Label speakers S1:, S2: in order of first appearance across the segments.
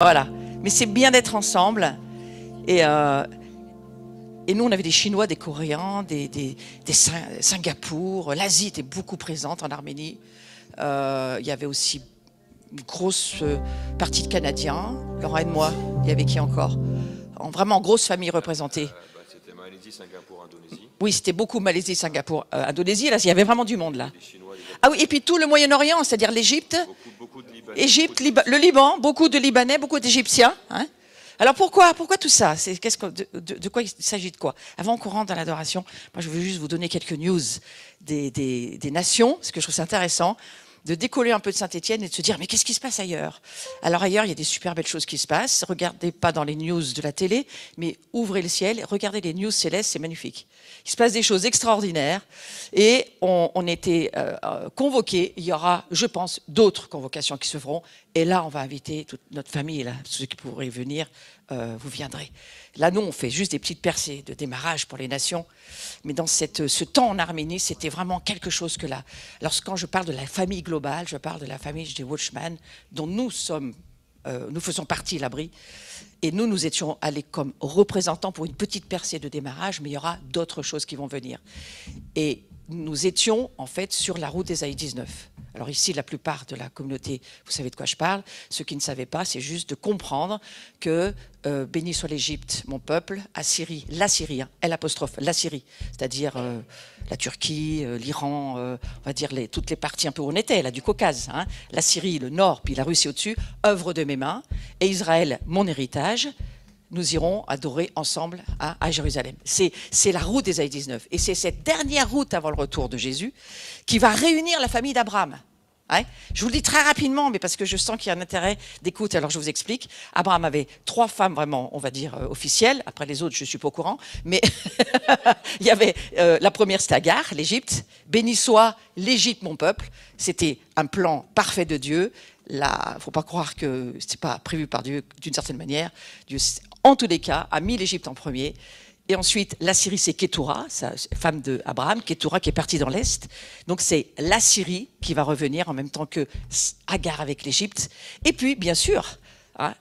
S1: Voilà. Mais c'est bien d'être ensemble. Et, euh, et nous, on avait des Chinois, des Coréens, Singapour. L'Asie était beaucoup présente en Arménie. Il y avait aussi une grosse partie de Canadiens. Laurent et moi, il y avait qui encore? Vraiment grosse famille représentée.
S2: C'était Malaisie, Singapour, Indonésie.
S1: Oui, c'était beaucoup Malaisie, Singapour, Indonésie. Là, il y avait vraiment du monde là.
S2: Les Chinois, les
S1: Ah oui, et puis tout le Moyen-Orient, c'est-à-dire l'Égypte,
S2: beaucoup de Libanais.
S1: le Liban, beaucoup de Libanais, beaucoup d'Égyptiens. Hein. Alors pourquoi tout ça? De quoi il s'agit de quoi? Avant qu'on rentre dans l'adoration, moi je veux juste vous donner quelques news des nations, parce que je trouve ça intéressant de décoller un peu de Saint-Étienne et de se dire mais qu'est-ce qui se passe ailleurs? Alors ailleurs, il y a des super belles choses qui se passent. Regardez pas dans les news de la télé, mais ouvrez le ciel, regardez les news célestes, c'est magnifique. Il se passe des choses extraordinaires et on était convoqués. Il y aura, je pense, d'autres convocations qui se feront. Et là, on va inviter toute notre famille, là, ceux qui pourraient venir, vous viendrez. Là, nous, on fait juste des petites percées de démarrage pour les nations. Mais dans ce temps en Arménie, c'était vraiment quelque chose que là. Alors, quand je parle de la famille globale, je parle de la famille des Watchmen, dont nous faisons partie, l'abri. Et nous étions allés comme représentants pour une petite percée de démarrage, mais il y aura d'autres choses qui vont venir. Et nous étions en fait sur la route d'Ésaïe 19. Alors ici, la plupart de la communauté, vous savez de quoi je parle. Ceux qui ne savaient pas, c'est juste de comprendre que béni soit l'Égypte, mon peuple, Assyrie, la Syrie, hein, l'apostrophe, la Syrie, c'est-à-dire la Turquie, l'Iran, on va dire toutes les parties un peu où on était, là, du Caucase, hein, la Syrie, le nord, puis la Russie au-dessus, œuvre de mes mains, et Israël, mon héritage. Nous irons adorer ensemble à Jérusalem. C'est la route d'Ésaïe 19. Et c'est cette dernière route avant le retour de Jésus qui va réunir la famille d'Abraham. Ouais. Je vous le dis très rapidement, mais parce que je sens qu'il y a un intérêt d'écoute, alors je vous explique. Abraham avait 3 femmes vraiment, on va dire, officielles. Après les autres, je ne suis pas au courant. Mais il y avait la première, c'était Agar, l'Égypte. Béni soit l'Égypte, mon peuple. C'était un plan parfait de Dieu. Il ne faut pas croire que ce n'est pas prévu par Dieu d'une certaine manière. Dieu, en tous les cas, a mis l'Égypte en premier. Et ensuite, la Syrie, c'est Kétoura, femme d'Abraham, Kétoura qui est partie dans l'Est. Donc c'est la Syrie qui va revenir en même temps que Agar avec l'Égypte. Et puis, bien sûr, hein,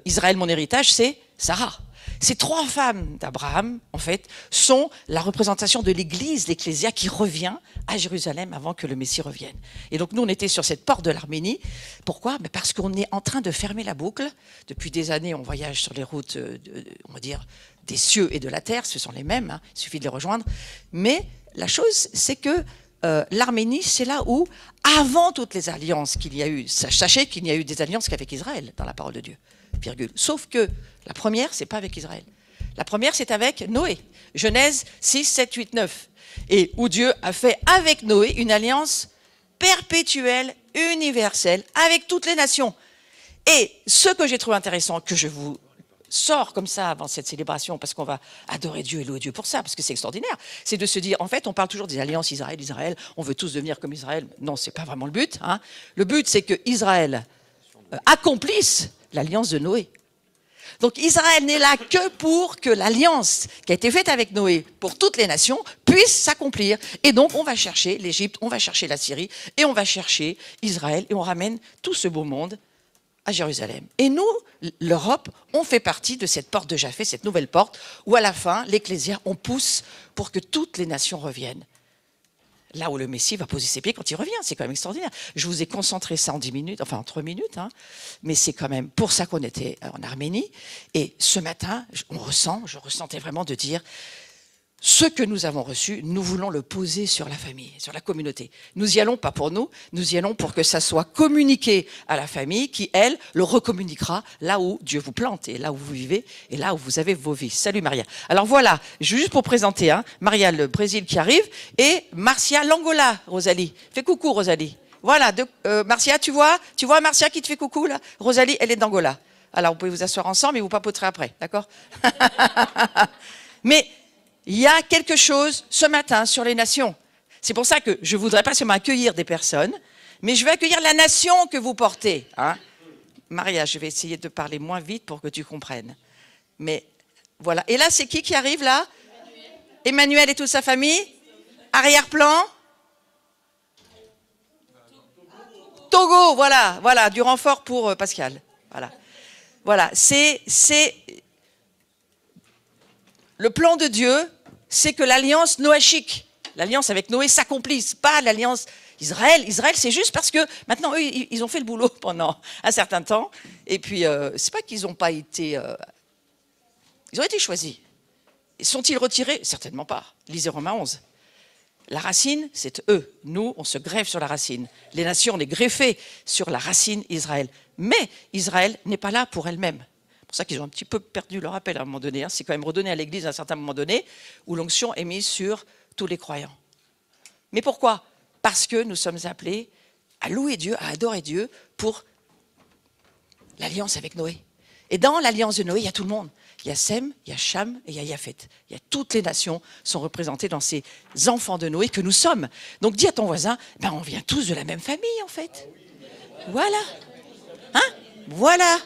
S1: Israël, mon héritage, c'est Sarah. Ces 3 femmes d'Abraham, en fait, sont la représentation de l'Église, l'Ecclésia, qui revient à Jérusalem avant que le Messie revienne. Et donc, nous, on était sur cette porte de l'Arménie. Pourquoi? Parce qu'on est en train de fermer la boucle. Depuis des années, on voyage sur les routes, on va dire, des cieux et de la terre. Ce sont les mêmes, hein, il suffit de les rejoindre. Mais la chose, c'est que l'Arménie, c'est là où, avant toutes les alliances qu'il y a eu, sachez qu'il n'y a eu des alliances qu'avec Israël, dans la parole de Dieu. Virgule. Sauf que la première, c'est pas avec Israël. La première, c'est avec Noé. Genèse 6, 7, 8, 9. Et où Dieu a fait avec Noé une alliance perpétuelle, universelle, avec toutes les nations. Et ce que j'ai trouvé intéressant, que je vous sors comme ça avant cette célébration, parce qu'on va adorer Dieu et louer Dieu pour ça, parce que c'est extraordinaire, c'est de se dire, en fait, on parle toujours des alliances Israël, on veut tous devenir comme Israël. Non, c'est pas vraiment le but. Hein. Le but, c'est que Israël accomplisse l'alliance de Noé. Donc Israël n'est là que pour que l'alliance qui a été faite avec Noé pour toutes les nations puisse s'accomplir. Et donc on va chercher l'Égypte, on va chercher la Syrie, et on va chercher Israël, et on ramène tout ce beau monde à Jérusalem. Et nous, l'Europe, on fait partie de cette porte de Japheth, cette nouvelle porte, où à la fin, l'Ecclésia, on pousse pour que toutes les nations reviennent. Là où le Messie va poser ses pieds quand il revient, c'est quand même extraordinaire. Je vous ai concentré ça en 10 minutes, enfin en 3 minutes, hein, mais c'est quand même pour ça qu'on était en Arménie. Et ce matin, je ressentais vraiment de dire, ce que nous avons reçu, nous voulons le poser sur la famille, sur la communauté. Nous y allons pas pour nous y allons pour que ça soit communiqué à la famille qui, elle, le recommuniquera là où Dieu vous plante et là où vous vivez et là où vous avez vos vies. Salut Maria. Alors voilà, juste pour présenter, hein, Maria, le Brésil qui arrive, et Marcia, l'Angola, Rosalie. Fais coucou Rosalie. Voilà, Marcia, tu vois Marcia qui te fait coucou là? Rosalie, elle est d'Angola. Alors vous pouvez vous asseoir ensemble et vous papoterez après, d'accord? Mais il y a quelque chose ce matin sur les nations. C'est pour ça que je ne voudrais pas seulement accueillir des personnes, mais je vais accueillir la nation que vous portez. Hein. Maria, je vais essayer de parler moins vite pour que tu comprennes. Mais voilà. Et là, c'est qui arrive là? Emmanuel et toute sa famille? Arrière-plan? Togo, voilà, du renfort pour Pascal. Voilà. Voilà, c'est le plan de Dieu, c'est que l'alliance noachique, l'alliance avec Noé s'accomplisse, pas l'alliance Israël. Israël, c'est juste parce que maintenant, eux, ils ont fait le boulot pendant un certain temps. Et puis, c'est pas qu'ils n'ont pas été... ils ont été choisis. Sont-ils retirés? Certainement pas. Lisez Romains 11. La racine, c'est eux. Nous, on se greffe sur la racine. Les nations, on est greffés sur la racine Israël. Mais Israël n'est pas là pour elle-même. C'est pour ça qu'ils ont un petit peu perdu leur appel à un moment donné. C'est quand même redonné à l'Église à un certain moment donné, où l'onction est mise sur tous les croyants. Mais pourquoi? Parce que nous sommes appelés à louer Dieu, à adorer Dieu pour l'alliance avec Noé. Et dans l'alliance de Noé, il y a tout le monde. Il y a Sem, il y a Cham et il y a Japhet. Il y a toutes les nations sont représentées dans ces enfants de Noé que nous sommes. Donc dis à ton voisin, ben on vient tous de la même famille en fait. Voilà. Hein? Voilà.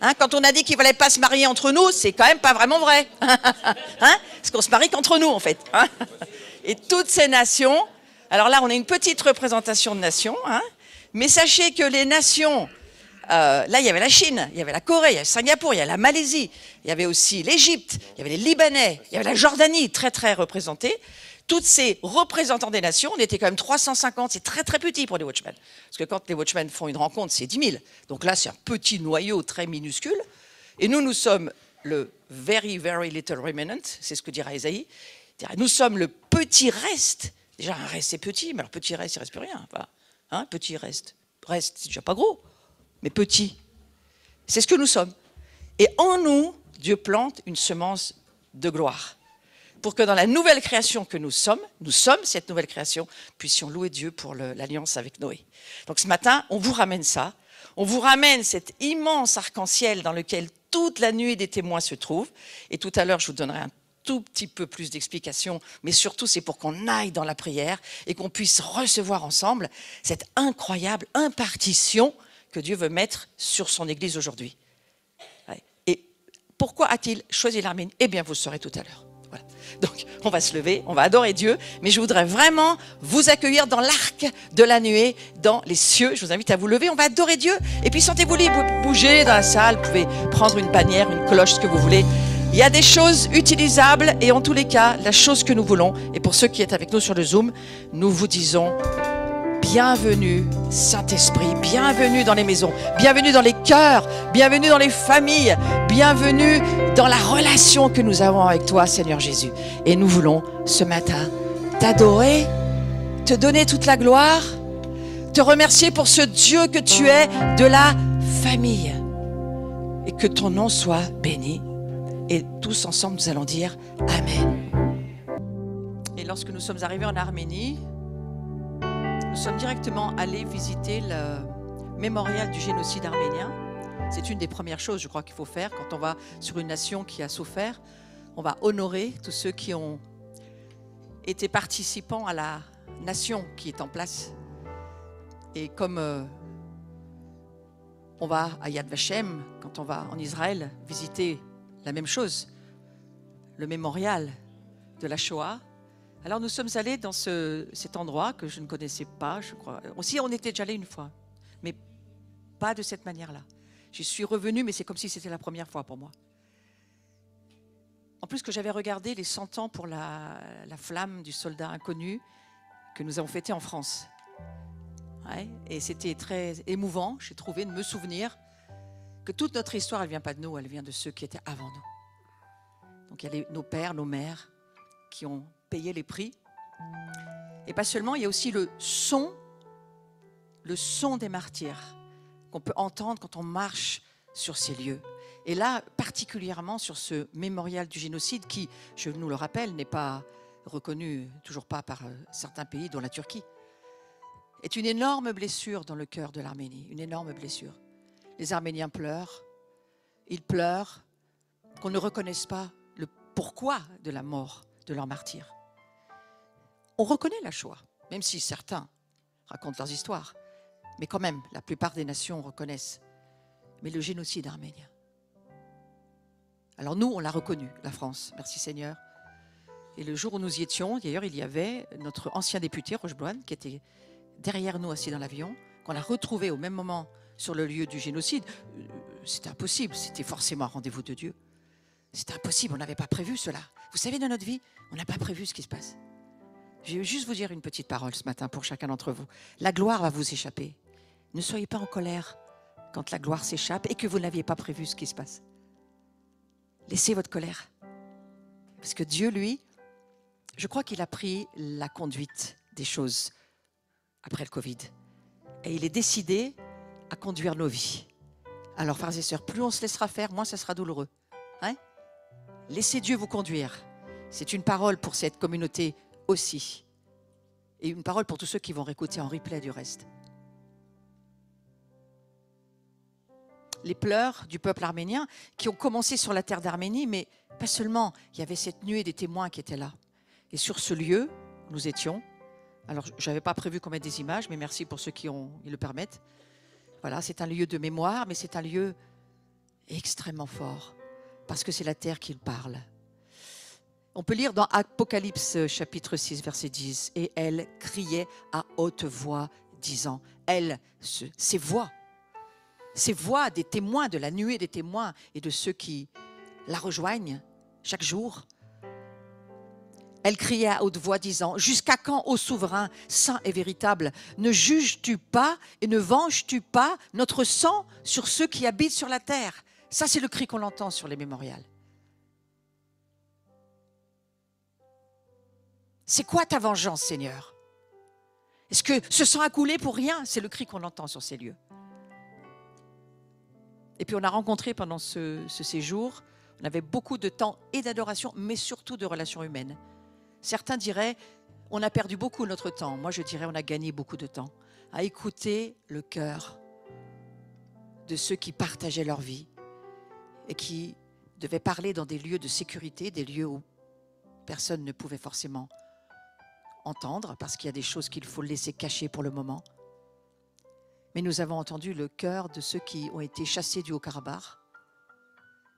S1: Hein, quand on a dit qu'il ne fallait pas se marier entre nous, c'est quand même pas vraiment vrai. Hein? Parce qu'on se marie qu'entre nous en fait. Hein? Et toutes ces nations, alors là on a une petite représentation de nations, hein, mais sachez que les nations... là, il y avait la Chine, il y avait la Corée, il y avait Singapour, il y avait la Malaisie, il y avait aussi l'Égypte, il y avait les Libanais, il y avait la Jordanie, très très représentée. Toutes ces représentants des nations, on était quand même 350, c'est très très petit pour les Watchmen. Parce que quand les Watchmen font une rencontre, c'est 10 000. Donc là, c'est un petit noyau très minuscule. Et nous, nous sommes le very, very little remnant, c'est ce que dira Ésaïe. Nous sommes le petit reste. Déjà, un reste, c'est petit, mais alors petit reste, il ne reste plus rien. Voilà. Hein, petit reste. Reste, c'est déjà pas gros. Mais petit. C'est ce que nous sommes. Et en nous, Dieu plante une semence de gloire. Pour que dans la nouvelle création que nous sommes cette nouvelle création, puissions louer Dieu pour l'alliance avec Noé. Donc ce matin, on vous ramène ça. On vous ramène cet immense arc-en-ciel dans lequel toute la nuée des témoins se trouve. Et tout à l'heure, je vous donnerai un tout petit peu plus d'explications, mais surtout c'est pour qu'on aille dans la prière et qu'on puisse recevoir ensemble cette incroyable impartition que Dieu veut mettre sur son Église aujourd'hui. Et pourquoi a-t-il choisi l'Arménie? Eh bien, vous le saurez tout à l'heure. Voilà. Donc, on va se lever, on va adorer Dieu, mais je voudrais vraiment vous accueillir dans l'arc de la nuée, dans les cieux. Je vous invite à vous lever, on va adorer Dieu. Et puis, sentez-vous libre, bougez dans la salle, vous pouvez prendre une bannière, une cloche, ce que vous voulez. Il y a des choses utilisables et en tous les cas, la chose que nous voulons, et pour ceux qui êtes avec nous sur le Zoom, nous vous disons... Bienvenue, Saint-Esprit, bienvenue dans les maisons, bienvenue dans les cœurs, bienvenue dans les familles, bienvenue dans la relation que nous avons avec toi, Seigneur Jésus. Et nous voulons, ce matin, t'adorer, te donner toute la gloire, te remercier pour ce Dieu que tu es de la famille. Et que ton nom soit béni. Et tous ensemble, nous allons dire Amen. Et lorsque nous sommes arrivés en Arménie, nous sommes directement allés visiter le mémorial du génocide arménien. C'est une des premières choses, je crois, qu'il faut faire quand on va sur une nation qui a souffert. On va honorer tous ceux qui ont été participants à la nation qui est en place. Et comme on va à Yad Vashem, quand on va en Israël visiter la même chose, le mémorial de la Shoah, alors nous sommes allés dans cet endroit que je ne connaissais pas, je crois. Aussi, on était déjà allés une fois, mais pas de cette manière-là. J'y suis revenue, mais c'est comme si c'était la première fois pour moi. En plus que j'avais regardé les 100 ans pour la flamme du soldat inconnu que nous avons fêté en France. Ouais, et c'était très émouvant, j'ai trouvé, de me souvenir que toute notre histoire, elle ne vient pas de nous, elle vient de ceux qui étaient avant nous. Donc il y a nos pères, nos mères qui ont payé les prix. Et pas seulement, il y a aussi le son des martyrs qu'on peut entendre quand on marche sur ces lieux. Et là, particulièrement sur ce mémorial du génocide qui, je nous le rappelle, n'est pas reconnu, toujours pas par certains pays, dont la Turquie, est une énorme blessure dans le cœur de l'Arménie, une énorme blessure. Les Arméniens pleurent, ils pleurent qu'on ne reconnaisse pas le pourquoi de la mort de leurs martyrs. On reconnaît la Shoah, même si certains racontent leurs histoires, mais quand même, la plupart des nations reconnaissent. Mais le génocide arménien. Alors nous, on l'a reconnu, la France, merci Seigneur. Et le jour où nous y étions, d'ailleurs, il y avait notre ancien député, Rochebloine, qui était derrière nous, assis dans l'avion, qu'on a retrouvé au même moment sur le lieu du génocide. c'était impossible, c'était forcément un rendez-vous de Dieu. C'était impossible, on n'avait pas prévu cela. Vous savez, dans notre vie, on n'a pas prévu ce qui se passe. Je vais juste vous dire une petite parole ce matin pour chacun d'entre vous. La gloire va vous échapper. Ne soyez pas en colère quand la gloire s'échappe et que vous n'aviez pas prévu ce qui se passe. Laissez votre colère. Parce que Dieu, lui, je crois qu'il a pris la conduite des choses après le Covid. Et il est décidé à conduire nos vies. Alors, frères et sœurs, plus on se laissera faire, moins ça sera douloureux. Hein? Laissez Dieu vous conduire. C'est une parole pour cette communauté aussi. Et une parole pour tous ceux qui vont réécouter en replay du reste. Les pleurs du peuple arménien qui ont commencé sur la terre d'Arménie, mais pas seulement. Il y avait cette nuée des témoins qui étaient là. Et sur ce lieu, nous étions. Alors, je n'avais pas prévu qu'on mette des images, mais merci pour ceux qui le permettent. Voilà, c'est un lieu de mémoire, mais c'est un lieu extrêmement fort, parce que c'est la terre qui parle. On peut lire dans Apocalypse chapitre 6, verset 10, « Et elle criait à haute voix, disant, elle, ces voix des témoins, de la nuée des témoins et de ceux qui la rejoignent chaque jour, elle criait à haute voix, disant, « Jusqu'à quand, ô souverain, saint et véritable, ne juges-tu pas et ne venges-tu pas notre sang sur ceux qui habitent sur la terre ?» Ça, c'est le cri qu'on entend sur les mémorials. C'est quoi ta vengeance, Seigneur? Est-ce que ce sang a coulé pour rien? C'est le cri qu'on entend sur ces lieux. Et puis on a rencontré pendant ce séjour, on avait beaucoup de temps et d'adoration, mais surtout de relations humaines. Certains diraient, on a perdu beaucoup notre temps. Moi, je dirais, on a gagné beaucoup de temps à écouter le cœur de ceux qui partageaient leur vie et qui devaient parler dans des lieux de sécurité, des lieux où personne ne pouvait forcément entendre, parce qu'il y a des choses qu'il faut laisser cacher pour le moment. Mais nous avons entendu le cœur de ceux qui ont été chassés du Haut-Karabakh.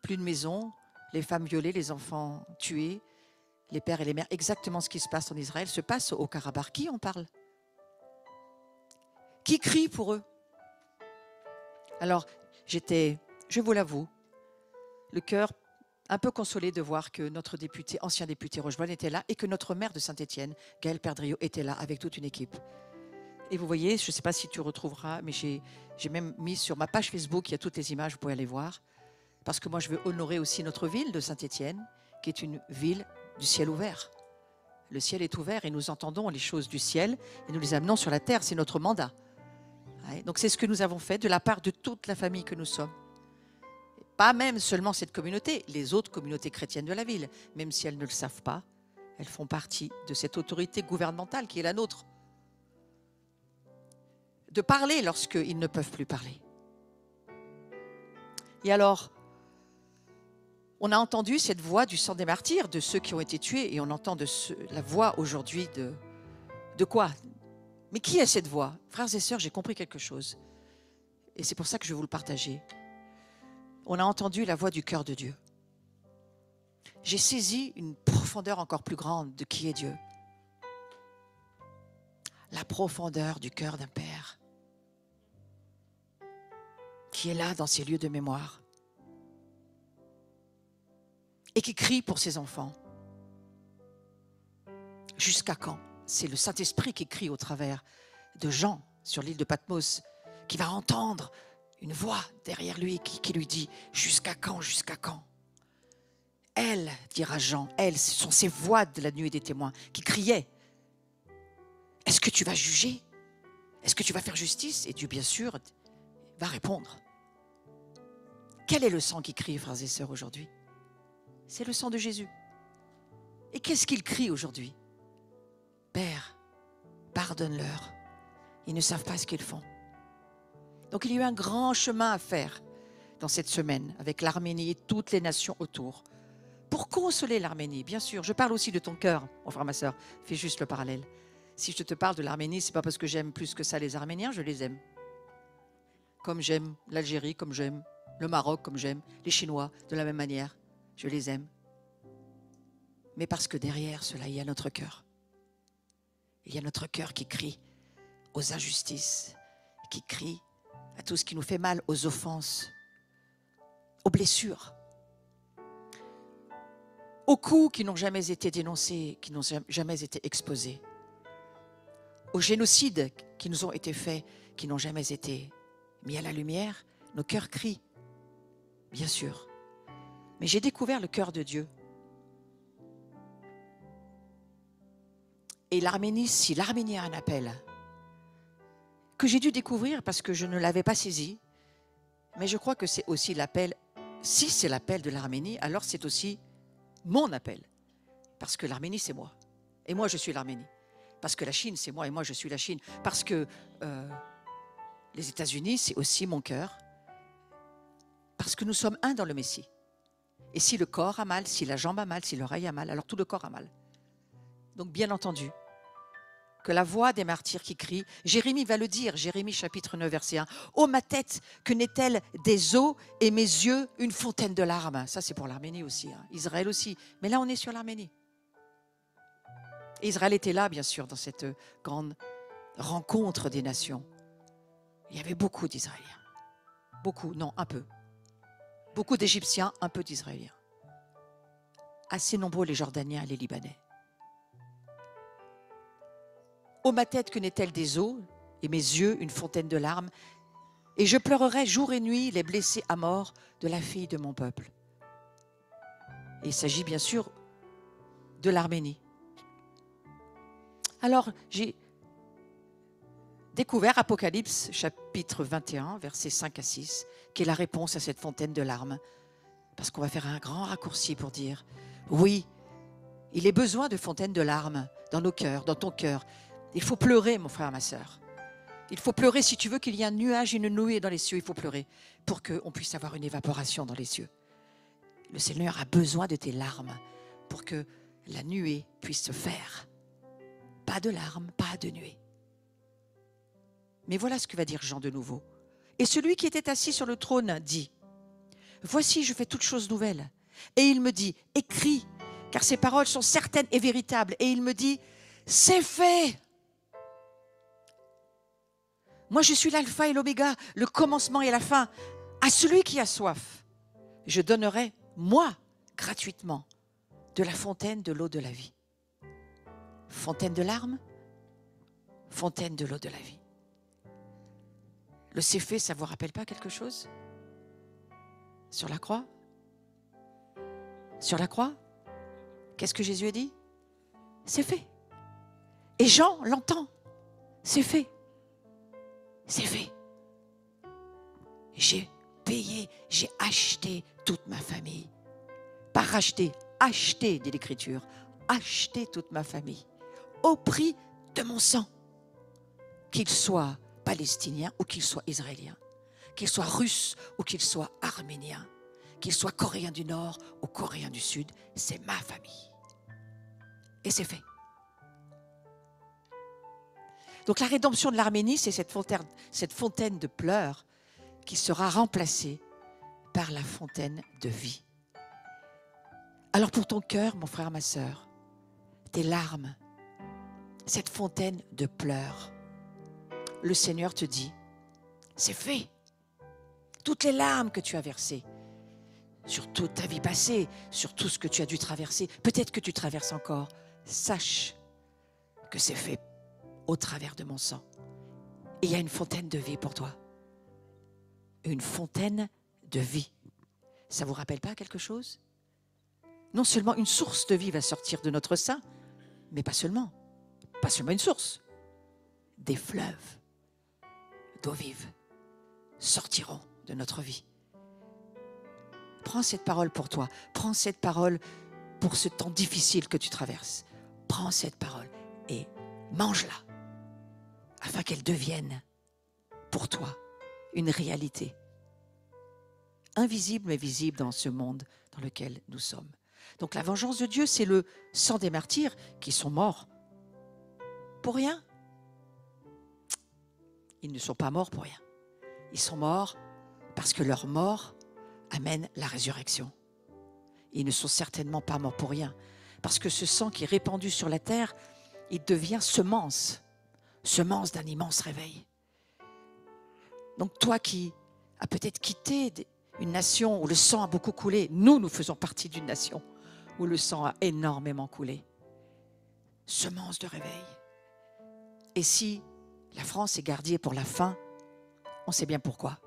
S1: Plus de maisons, les femmes violées, les enfants tués, les pères et les mères. Exactement ce qui se passe en Israël se passe au Haut-Karabakh. Qui en parle? Qui crie pour eux? Alors, je vous l'avoue, le cœur un peu consolé de voir que notre député, ancien député Rochebrune était là et que notre maire de Saint-Étienne, Gaël Perdriau, était là avec toute une équipe. Et vous voyez, je ne sais pas si tu retrouveras, mais j'ai même mis sur ma page Facebook, il y a toutes les images, vous pouvez aller voir. Parce que moi, je veux honorer aussi notre ville de Saint-Étienne, qui est une ville du ciel ouvert. Le ciel est ouvert et nous entendons les choses du ciel et nous les amenons sur la terre, c'est notre mandat. Donc c'est ce que nous avons fait de la part de toute la famille que nous sommes. Pas même seulement cette communauté, les autres communautés chrétiennes de la ville, même si elles ne le savent pas, elles font partie de cette autorité gouvernementale qui est la nôtre. De parler lorsqu'ils ne peuvent plus parler. Et alors, on a entendu cette voix du sang des martyrs, de ceux qui ont été tués, et on entend la voix aujourd'hui de quoi? Mais qui est cette voix? Frères et sœurs, j'ai compris quelque chose. Et c'est pour ça que je vais vous le partager. On a entendu la voix du cœur de Dieu. J'ai saisi une profondeur encore plus grande de qui est Dieu. La profondeur du cœur d'un père qui est là dans ces lieux de mémoire et qui crie pour ses enfants. Jusqu'à quand? C'est le Saint-Esprit qui crie au travers de Jean sur l'île de Patmos, qui va entendre une voix derrière lui qui lui dit « Jusqu'à quand, jusqu'à quand ?» Elle, dira Jean, elle, ce sont ces voix de la nuée des témoins qui criaient « Est-ce que tu vas juger? Est-ce que tu vas faire justice ?» Et Dieu, bien sûr, va répondre. Quel est le sang qui crie, frères et sœurs, aujourd'hui? C'est le sang de Jésus. Et qu'est-ce qu'il crie aujourd'hui? Père, pardonne-leur. Ils ne savent pas ce qu'ils font. Donc il y a eu un grand chemin à faire dans cette semaine avec l'Arménie et toutes les nations autour. Pour consoler l'Arménie, bien sûr. Je parle aussi de ton cœur, mon frère, ma sœur. Fais juste le parallèle. Si je te parle de l'Arménie, ce n'est pas parce que j'aime plus que ça les Arméniens, je les aime. Comme j'aime l'Algérie, comme j'aime le Maroc, comme j'aime les Chinois, de la même manière. Je les aime. Mais parce que derrière cela, il y a notre cœur. Il y a notre cœur qui crie aux injustices, qui crie à tout ce qui nous fait mal, aux offenses. aux blessures, aux coups qui n'ont jamais été dénoncés, qui n'ont jamais été exposés, aux génocides qui nous ont été faits, qui n'ont jamais été mis à la lumière. Nos cœurs crient, bien sûr. Mais j'ai découvert le cœur de Dieu. Et l'Arménie, si l'Arménie a un appel, que j'ai dû découvrir parce que je ne l'avais pas saisi, mais je crois que c'est aussi l'appel, si c'est l'appel de l'Arménie, alors c'est aussi mon appel. Parce que l'Arménie, c'est moi. Et moi, je suis l'Arménie. Parce que la Chine, c'est moi et moi, je suis la Chine. Parce que les États-Unis, c'est aussi mon cœur. Parce que nous sommes un dans le Messie. Et si le corps a mal, si la jambe a mal, si l'oreille a mal, alors tout le corps a mal. Donc, bien entendu, que la voix des martyrs qui crient, Jérémie va le dire, Jérémie chapitre 9, verset 1, « Oh ma tête, que n'est-elle des eaux et mes yeux une fontaine de larmes ?» Ça, c'est pour l'Arménie aussi, hein. Israël aussi. Mais là, on est sur l'Arménie. Israël était là, bien sûr, dans cette grande rencontre des nations. Il y avait beaucoup d'Israéliens. Beaucoup, non, un peu. Beaucoup d'Égyptiens, un peu d'Israéliens. Assez nombreux les Jordaniens et les Libanais. Ô ma tête, que n'est-elle des eaux, et mes yeux une fontaine de larmes, et je pleurerai jour et nuit les blessés à mort de la fille de mon peuple. Et il s'agit bien sûr de l'Arménie. Alors, j'ai découvert Apocalypse, chapitre 21, versets 5 à 6, qui est la réponse à cette fontaine de larmes. Parce qu'on va faire un grand raccourci pour dire, oui, il est besoin de fontaines de larmes dans nos cœurs, dans ton cœur. Il faut pleurer, mon frère, ma sœur. Il faut pleurer si tu veux qu'il y ait un nuage, une nuée dans les cieux. Il faut pleurer pour qu'on puisse avoir une évaporation dans les cieux. Le Seigneur a besoin de tes larmes pour que la nuée puisse se faire. Pas de larmes, pas de nuée. Mais voilà ce que va dire Jean de nouveau. Et celui qui était assis sur le trône dit, « Voici, je fais toutes choses nouvelles. » Et il me dit, « Écris, car ces paroles sont certaines et véritables. » Et il me dit, « C'est fait !» Moi, je suis l'alpha et l'oméga, le commencement et la fin. À celui qui a soif, je donnerai, moi, gratuitement, de la fontaine de l'eau de la vie. Fontaine de larmes, fontaine de l'eau de la vie. Le c'est fait, ça ne vous rappelle pas quelque chose? Sur la croix? Sur la croix? Qu'est-ce que Jésus a dit? C'est fait. Et Jean l'entend. C'est fait. C'est fait. J'ai payé, j'ai acheté toute ma famille. Pas racheté, acheté, dit l'Écriture. Acheté toute ma famille. Au prix de mon sang. Qu'il soit palestinien ou qu'il soit israélien. Qu'il soit russe ou qu'il soit arménien. Qu'il soit coréen du Nord ou coréen du Sud. C'est ma famille. Et c'est fait. Donc la rédemption de l'Arménie, c'est cette fontaine de pleurs qui sera remplacée par la fontaine de vie. Alors pour ton cœur, mon frère, ma sœur, tes larmes, cette fontaine de pleurs, le Seigneur te dit, c'est fait. Toutes les larmes que tu as versées, sur toute ta vie passée, sur tout ce que tu as dû traverser, peut-être que tu traverses encore, sache que c'est fait au travers de mon sang. Et il y a une fontaine de vie pour toi. Une fontaine de vie. Ça ne vous rappelle pas quelque chose? Non seulement une source de vie va sortir de notre sein, mais pas seulement. Pas seulement une source. Des fleuves d'eau vive sortiront de notre vie. Prends cette parole pour toi. Prends cette parole pour ce temps difficile que tu traverses. Prends cette parole et mange-la afin qu'elle devienne pour toi une réalité invisible mais visible dans ce monde dans lequel nous sommes. Donc la vengeance de Dieu, c'est le sang des martyrs qui sont morts pour rien. Ils ne sont pas morts pour rien. Ils sont morts parce que leur mort amène la résurrection. Ils ne sont certainement pas morts pour rien. Parce que ce sang qui est répandu sur la terre, il devient semence d'un immense réveil. Donc toi qui as peut-être quitté Une nation où le sang a beaucoup coulé. Nous faisons partie d'une nation où le sang a énormément coulé. Semence de réveil. Et si la France est gardée pour la fin, on sait bien pourquoi.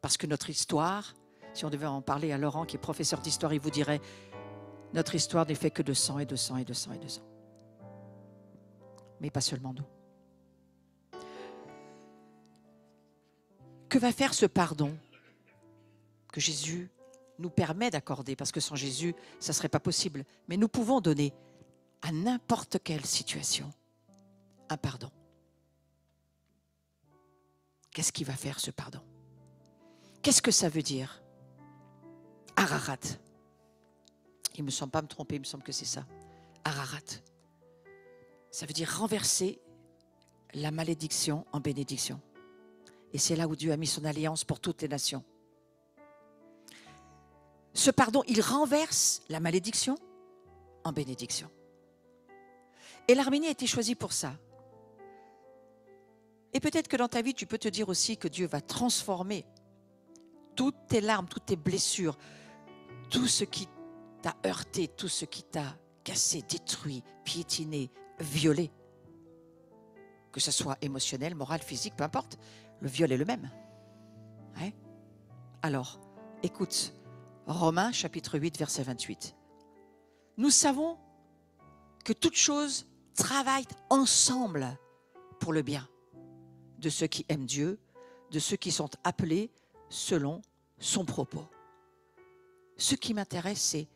S1: Parce que notre histoire, si on devait en parler à Laurent qui est professeur d'histoire, il vous dirait notre histoire n'est faite que de sang et de sang et de sang et de sang. Mais pas seulement nous. Que va faire ce pardon que Jésus nous permet d'accorder? Parce que sans Jésus, ça ne serait pas possible. Mais nous pouvons donner à n'importe quelle situation un pardon. Qu'est-ce qui va faire ce pardon? Qu'est-ce que ça veut dire? Ararat. Il ne me semble pas me tromper, il me semble que c'est ça. Ararat. Ça veut dire renverser la malédiction en bénédiction. Et c'est là où Dieu a mis son alliance pour toutes les nations. Ce pardon, il renverse la malédiction en bénédiction. Et l'Arménie a été choisie pour ça. Et peut-être que dans ta vie, tu peux te dire aussi que Dieu va transformer toutes tes larmes, toutes tes blessures, tout ce qui t'a heurté, tout ce qui t'a cassé, détruit, piétiné, violé. Que ce soit émotionnel, moral, physique, peu importe, le viol est le même. Ouais. Alors, écoute, Romains chapitre 8, verset 28. Nous savons que toutes choses travaillent ensemble pour le bien de ceux qui aiment Dieu, de ceux qui sont appelés selon son propos. Ce qui m'intéresse, c'est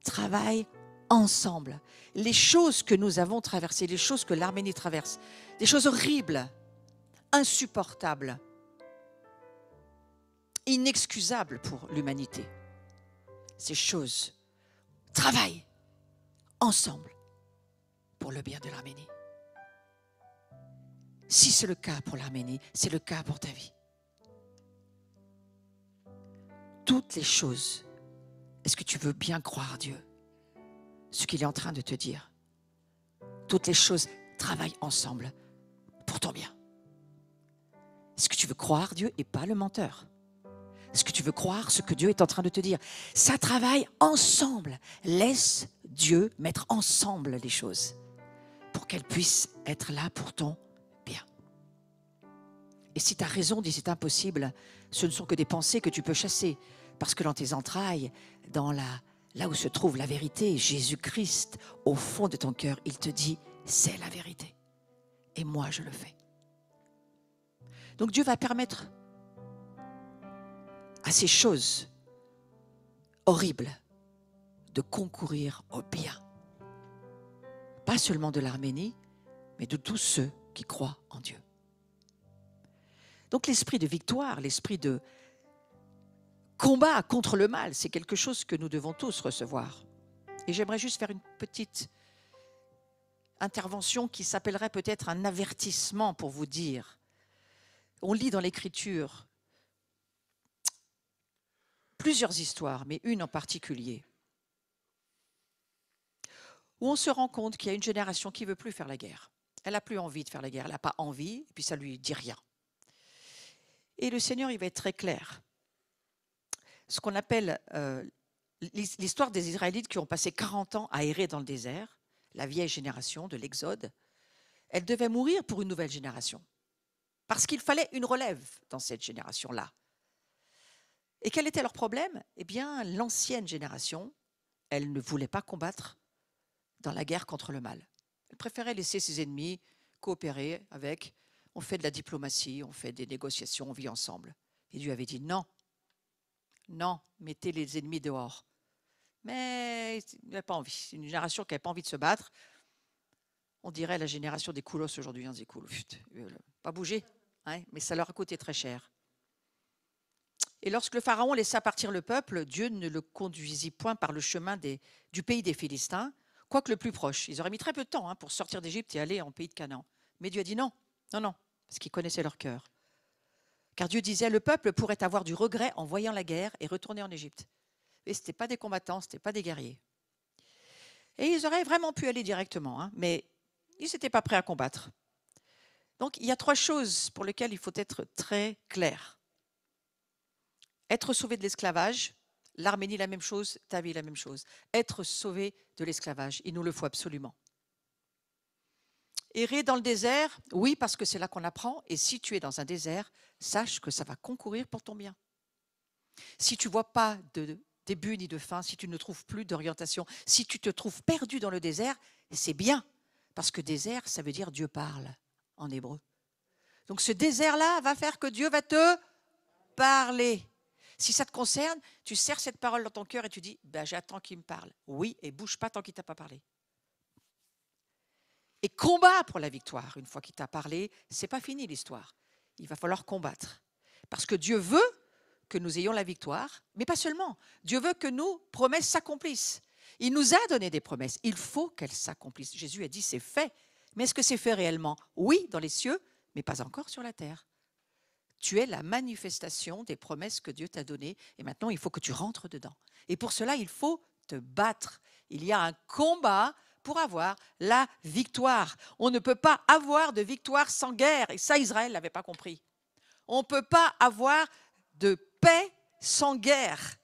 S1: travail ensemble. Les choses que nous avons traversées, les choses que l'Arménie traverse, des choses horribles, insupportables, inexcusables pour l'humanité. Ces choses travaillent ensemble pour le bien de l'Arménie. Si c'est le cas pour l'Arménie, c'est le cas pour ta vie. Toutes les choses, est-ce que tu veux bien croire Dieu? Ce qu'il est en train de te dire. Toutes les choses travaillent ensemble pour ton bien. Est-ce que tu veux croire Dieu et pas le menteur? Est-ce que tu veux croire ce que Dieu est en train de te dire? Ça travaille ensemble. Laisse Dieu mettre ensemble les choses pour qu'elles puissent être là pour ton bien. Et si tu as raison, dit c'est impossible, ce ne sont que des pensées que tu peux chasser. Parce que dans tes entrailles, là où se trouve la vérité, Jésus-Christ, au fond de ton cœur, il te dit, c'est la vérité. Et moi, je le fais. Donc Dieu va permettre à ces choses horribles de concourir au bien. Pas seulement de l'Arménie, mais de tous ceux qui croient en Dieu. Donc l'esprit de victoire, l'esprit de combat contre le mal, c'est quelque chose que nous devons tous recevoir. Et j'aimerais juste faire une petite intervention qui s'appellerait peut-être un avertissement pour vous dire. On lit dans l'Écriture plusieurs histoires, mais une en particulier, où on se rend compte qu'il y a une génération qui ne veut plus faire la guerre. Elle n'a plus envie de faire la guerre, elle n'a pas envie, et puis ça ne lui dit rien. Et le Seigneur, il va être très clair. Ce qu'on appelle l'histoire des Israélites qui ont passé 40 ans à errer dans le désert, la vieille génération de l'Exode, elle devait mourir pour une nouvelle génération. Parce qu'il fallait une relève dans cette génération-là. Et quel était leur problème? Eh bien, l'ancienne génération, elle ne voulait pas combattre dans la guerre contre le mal. Elle préférait laisser ses ennemis coopérer avec. On fait de la diplomatie, on fait des négociations, on vit ensemble. Et Dieu avait dit non. Non, mettez les ennemis dehors. Mais il n'avait pas envie. C'est une génération qui n'avait pas envie de se battre. On dirait la génération des coolos aujourd'hui. On dit cool, pas bouger, hein, mais ça leur a coûté très cher. Et lorsque le Pharaon laissa partir le peuple, Dieu ne le conduisit point par le chemin du pays des Philistins, quoique le plus proche. Ils auraient mis très peu de temps pour sortir d'Égypte et aller en pays de Canaan. Mais Dieu a dit non, non, non, parce qu'il connaissait leur cœur. Car Dieu disait, le peuple pourrait avoir du regret en voyant la guerre et retourner en Égypte. Et ce n'étaient pas des combattants, ce n'étaient pas des guerriers. Et ils auraient vraiment pu aller directement, mais ils n'étaient pas prêts à combattre. Donc il y a 3 choses pour lesquelles il faut être très clair. Être sauvé de l'esclavage, l'Arménie la même chose, ta vie la même chose. Être sauvé de l'esclavage, il nous le faut absolument. Errer dans le désert, oui, parce que c'est là qu'on apprend. Et si tu es dans un désert, sache que ça va concourir pour ton bien. Si tu ne vois pas de début ni de fin, si tu ne trouves plus d'orientation, si tu te trouves perdu dans le désert, c'est bien. Parce que désert, ça veut dire Dieu parle en hébreu. Donc ce désert-là va faire que Dieu va te parler. Si ça te concerne, tu serres cette parole dans ton cœur et tu dis, ben, j'attends qu'il me parle. Oui, et bouge pas tant qu'il ne t'a pas parlé. Et combat pour la victoire. Une fois qu'il t'a parlé, ce n'est pas fini l'histoire. Il va falloir combattre. Parce que Dieu veut que nous ayons la victoire, mais pas seulement. Dieu veut que nos promesses s'accomplissent. Il nous a donné des promesses. Il faut qu'elles s'accomplissent. Jésus a dit, c'est fait. Mais est-ce que c'est fait réellement? Oui, dans les cieux, mais pas encore sur la terre. Tu es la manifestation des promesses que Dieu t'a données. Et maintenant, il faut que tu rentres dedans. Et pour cela, il faut te battre. Il y a un combat pour avoir la victoire. On ne peut pas avoir de victoire sans guerre. Et ça, Israël ne l'avait pas compris. On ne peut pas avoir de paix sans guerre.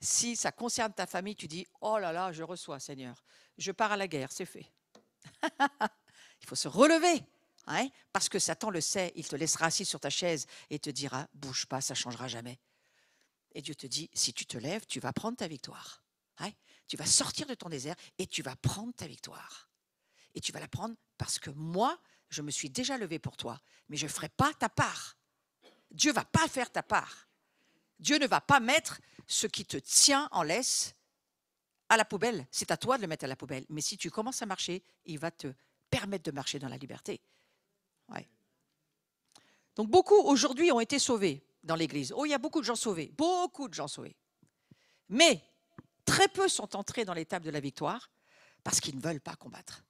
S1: Si ça concerne ta famille, tu dis « Oh là là, je reçois, Seigneur. Je pars à la guerre, c'est fait. » Il faut se relever. Hein, parce que Satan le sait, il te laissera assis sur ta chaise et te dira « Bouge pas, ça ne changera jamais. » Et Dieu te dit « Si tu te lèves, tu vas prendre ta victoire. Hein, tu vas sortir de ton désert et tu vas prendre ta victoire. Et tu vas la prendre parce que moi, je me suis déjà levé pour toi, mais je ne ferai pas ta part. Dieu ne va pas faire ta part. Dieu ne va pas mettre ce qui te tient en laisse à la poubelle. C'est à toi de le mettre à la poubelle. Mais si tu commences à marcher, il va te permettre de marcher dans la liberté. Ouais. Donc beaucoup aujourd'hui ont été sauvés dans l'Église. Oh, il y a beaucoup de gens sauvés, beaucoup de gens sauvés. Mais très peu sont entrés dans l'étape de la victoire parce qu'ils ne veulent pas combattre.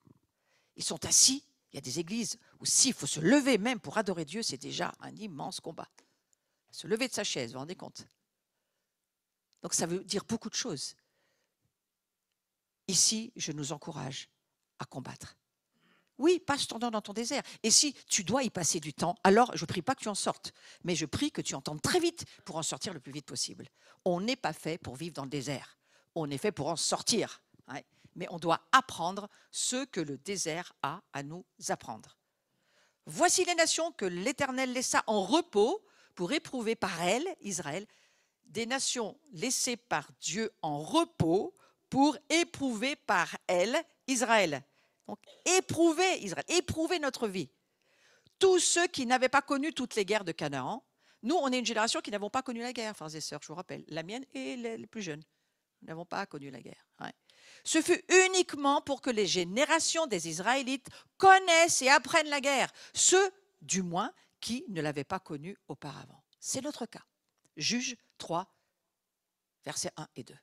S1: Ils sont assis. Il y a des églises où s'il faut se lever même pour adorer Dieu, c'est déjà un immense combat. Se lever de sa chaise, vous vous rendez compte? Donc ça veut dire beaucoup de choses. Ici, je nous encourage à combattre. Oui, passe ton temps dans ton désert. Et si tu dois y passer du temps, alors je ne prie pas que tu en sortes, mais je prie que tu entendes très vite pour en sortir le plus vite possible. On n'est pas fait pour vivre dans le désert. On est fait pour en sortir. Ouais. Mais on doit apprendre ce que le désert a à nous apprendre. Voici les nations que l'Éternel laissa en repos pour éprouver par elles, Israël, des nations laissées par Dieu en repos pour éprouver par elles, Israël. Donc, éprouver Israël, éprouver notre vie. Tous ceux qui n'avaient pas connu toutes les guerres de Canaan, nous, on est une génération qui n'avons pas connu la guerre, frères et sœurs, je vous rappelle, la mienne et les plus jeunes. Nous n'avons pas connu la guerre. Ouais. Ce fut uniquement pour que les générations des Israélites connaissent et apprennent la guerre, ceux, du moins, qui ne l'avaient pas connue auparavant. C'est notre cas. Juge 3, versets 1 et 2.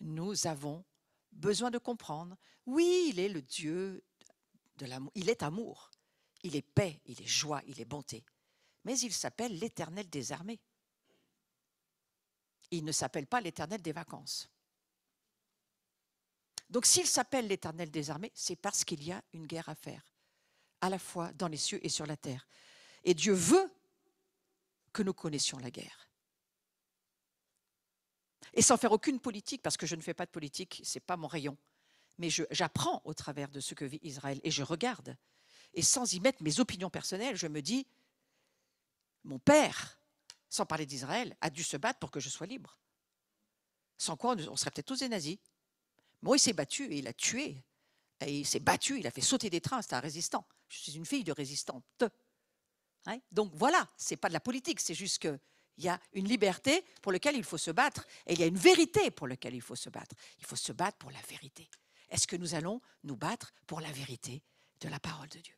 S1: Nous avons besoin de comprendre, oui, il est le Dieu de l'amour, il est amour, il est paix, il est joie, il est bonté, mais il s'appelle l'Éternel des armées. Il ne s'appelle pas l'Éternel des vacances. Donc s'il s'appelle l'Éternel des armées, c'est parce qu'il y a une guerre à faire, à la fois dans les cieux et sur la terre. Et Dieu veut que nous connaissions la guerre. Et sans faire aucune politique, parce que je ne fais pas de politique, ce n'est pas mon rayon. Mais j'apprends au travers de ce que vit Israël et je regarde. Et sans y mettre mes opinions personnelles, je me dis, mon père, sans parler d'Israël, a dû se battre pour que je sois libre. Sans quoi, on serait peut-être tous des nazis. Moi, il s'est battu et il a tué. Et il s'est battu, il a fait sauter des trains, c'était un résistant. Je suis une fille de résistante. Hein? Donc voilà, ce n'est pas de la politique, c'est juste qu'il y a une liberté pour laquelle il faut se battre et il y a une vérité pour laquelle il faut se battre. Il faut se battre pour la vérité. Est-ce que nous allons nous battre pour la vérité de la parole de Dieu?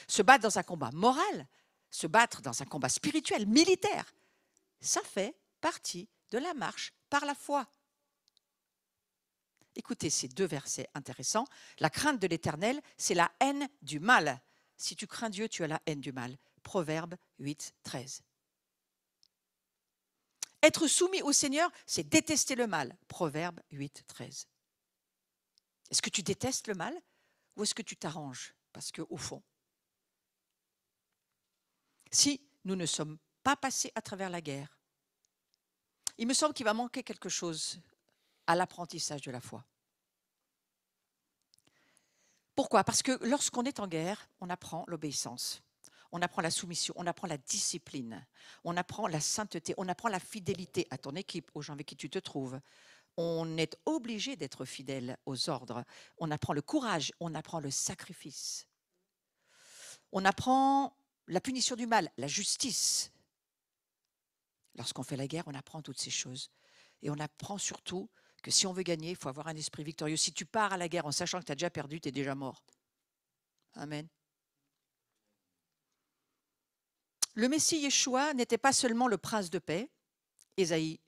S1: Se battre dans un combat moral, se battre dans un combat spirituel, militaire, ça fait partie de la marche par la foi. Écoutez ces deux versets intéressants. La crainte de l'Éternel, c'est la haine du mal. Si tu crains Dieu, tu as la haine du mal. Proverbe 8, 13. Être soumis au Seigneur, c'est détester le mal. Proverbe 8, 13. Est-ce que tu détestes le mal ou est-ce que tu t'arranges? Parce qu'au fond, si nous ne sommes pas passer à travers la guerre. Il me semble qu'il va manquer quelque chose à l'apprentissage de la foi. Pourquoi? Parce que lorsqu'on est en guerre, on apprend l'obéissance, on apprend la soumission, on apprend la discipline, on apprend la sainteté, on apprend la fidélité à ton équipe, aux gens avec qui tu te trouves. On est obligé d'être fidèle aux ordres. On apprend le courage, on apprend le sacrifice. On apprend la punition du mal, la justice. Lorsqu'on fait la guerre, on apprend toutes ces choses. Et on apprend surtout que si on veut gagner, il faut avoir un esprit victorieux. Si tu pars à la guerre en sachant que tu as déjà perdu, tu es déjà mort. Amen. Le Messie Yeshua n'était pas seulement le prince de paix, Ésaïe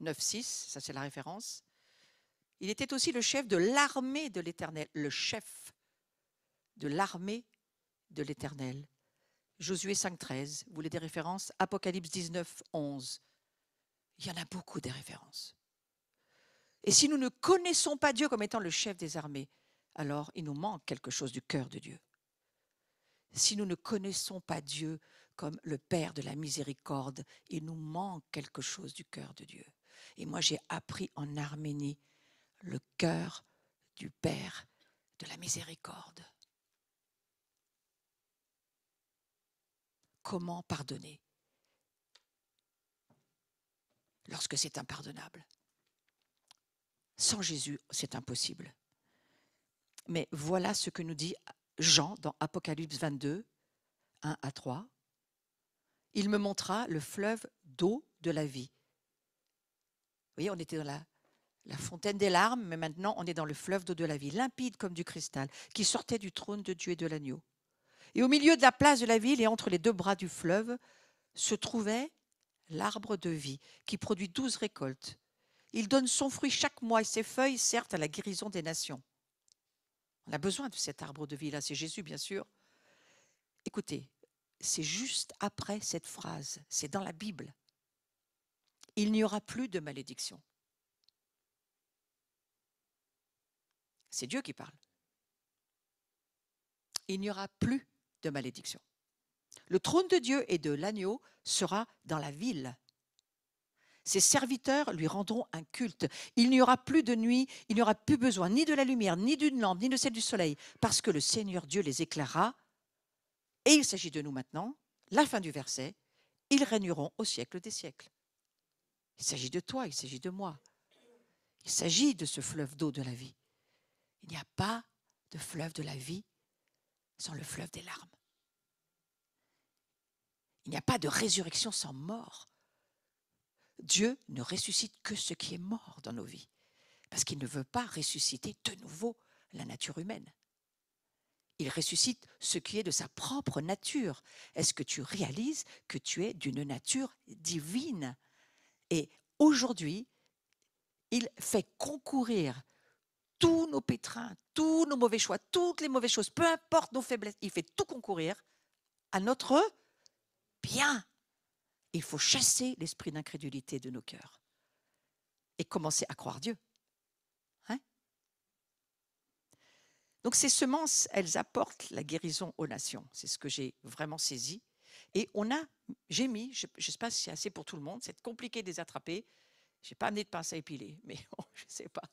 S1: 9,6, ça c'est la référence. Il était aussi le chef de l'armée de l'Éternel, le chef de l'armée de l'Éternel. Josué 5,13, vous voulez des références? Apocalypse 19,11. Il y en a beaucoup des références. Et si nous ne connaissons pas Dieu comme étant le chef des armées, alors il nous manque quelque chose du cœur de Dieu. Si nous ne connaissons pas Dieu comme le Père de la miséricorde, il nous manque quelque chose du cœur de Dieu. Et moi, j'ai appris en Arménie le cœur du Père de la miséricorde. Comment pardonner lorsque c'est impardonnable? Sans Jésus, c'est impossible. Mais voilà ce que nous dit Jean dans Apocalypse 22, 1 à 3. Il me montra le fleuve d'eau de la vie. Vous voyez, on était dans la fontaine des larmes, mais maintenant on est dans le fleuve d'eau de la vie, limpide comme du cristal, qui sortait du trône de Dieu et de l'agneau. Et au milieu de la place de la ville et entre les deux bras du fleuve se trouvait l'arbre de vie, qui produit 12 récoltes. Il donne son fruit chaque mois et ses feuilles servent à la guérison des nations. On a besoin de cet arbre de vie-là, c'est Jésus bien sûr. Écoutez, c'est juste après cette phrase, c'est dans la Bible. Il n'y aura plus de malédiction. C'est Dieu qui parle. Il n'y aura plus de malédiction. Le trône de Dieu et de l'agneau sera dans la ville. Ses serviteurs lui rendront un culte. Il n'y aura plus de nuit, il n'y aura plus besoin ni de la lumière, ni d'une lampe, ni de celle du soleil, parce que le Seigneur Dieu les éclairera. Et il s'agit de nous maintenant, la fin du verset, ils régneront au siècle des siècles. Il s'agit de toi, il s'agit de moi. Il s'agit de ce fleuve d'eau de la vie. Il n'y a pas de fleuve de la vie sans le fleuve des larmes. Il n'y a pas de résurrection sans mort. Dieu ne ressuscite que ce qui est mort dans nos vies, parce qu'il ne veut pas ressusciter de nouveau la nature humaine. Il ressuscite ce qui est de sa propre nature. Est-ce que tu réalises que tu es d'une nature divine? Et aujourd'hui, il fait concourir tous nos pétrins, tous nos mauvais choix, toutes les mauvaises choses, peu importe nos faiblesses, il fait tout concourir à notre bien. Il faut chasser l'esprit d'incrédulité de nos cœurs et commencer à croire Dieu. Hein? Donc ces semences, elles apportent la guérison aux nations. C'est ce que j'ai vraiment saisi. Et j'ai mis, je ne sais pas si c'est assez pour tout le monde, c'est compliqué de les attraper. Je n'ai pas amené de pince à épiler, mais bon, je ne sais pas.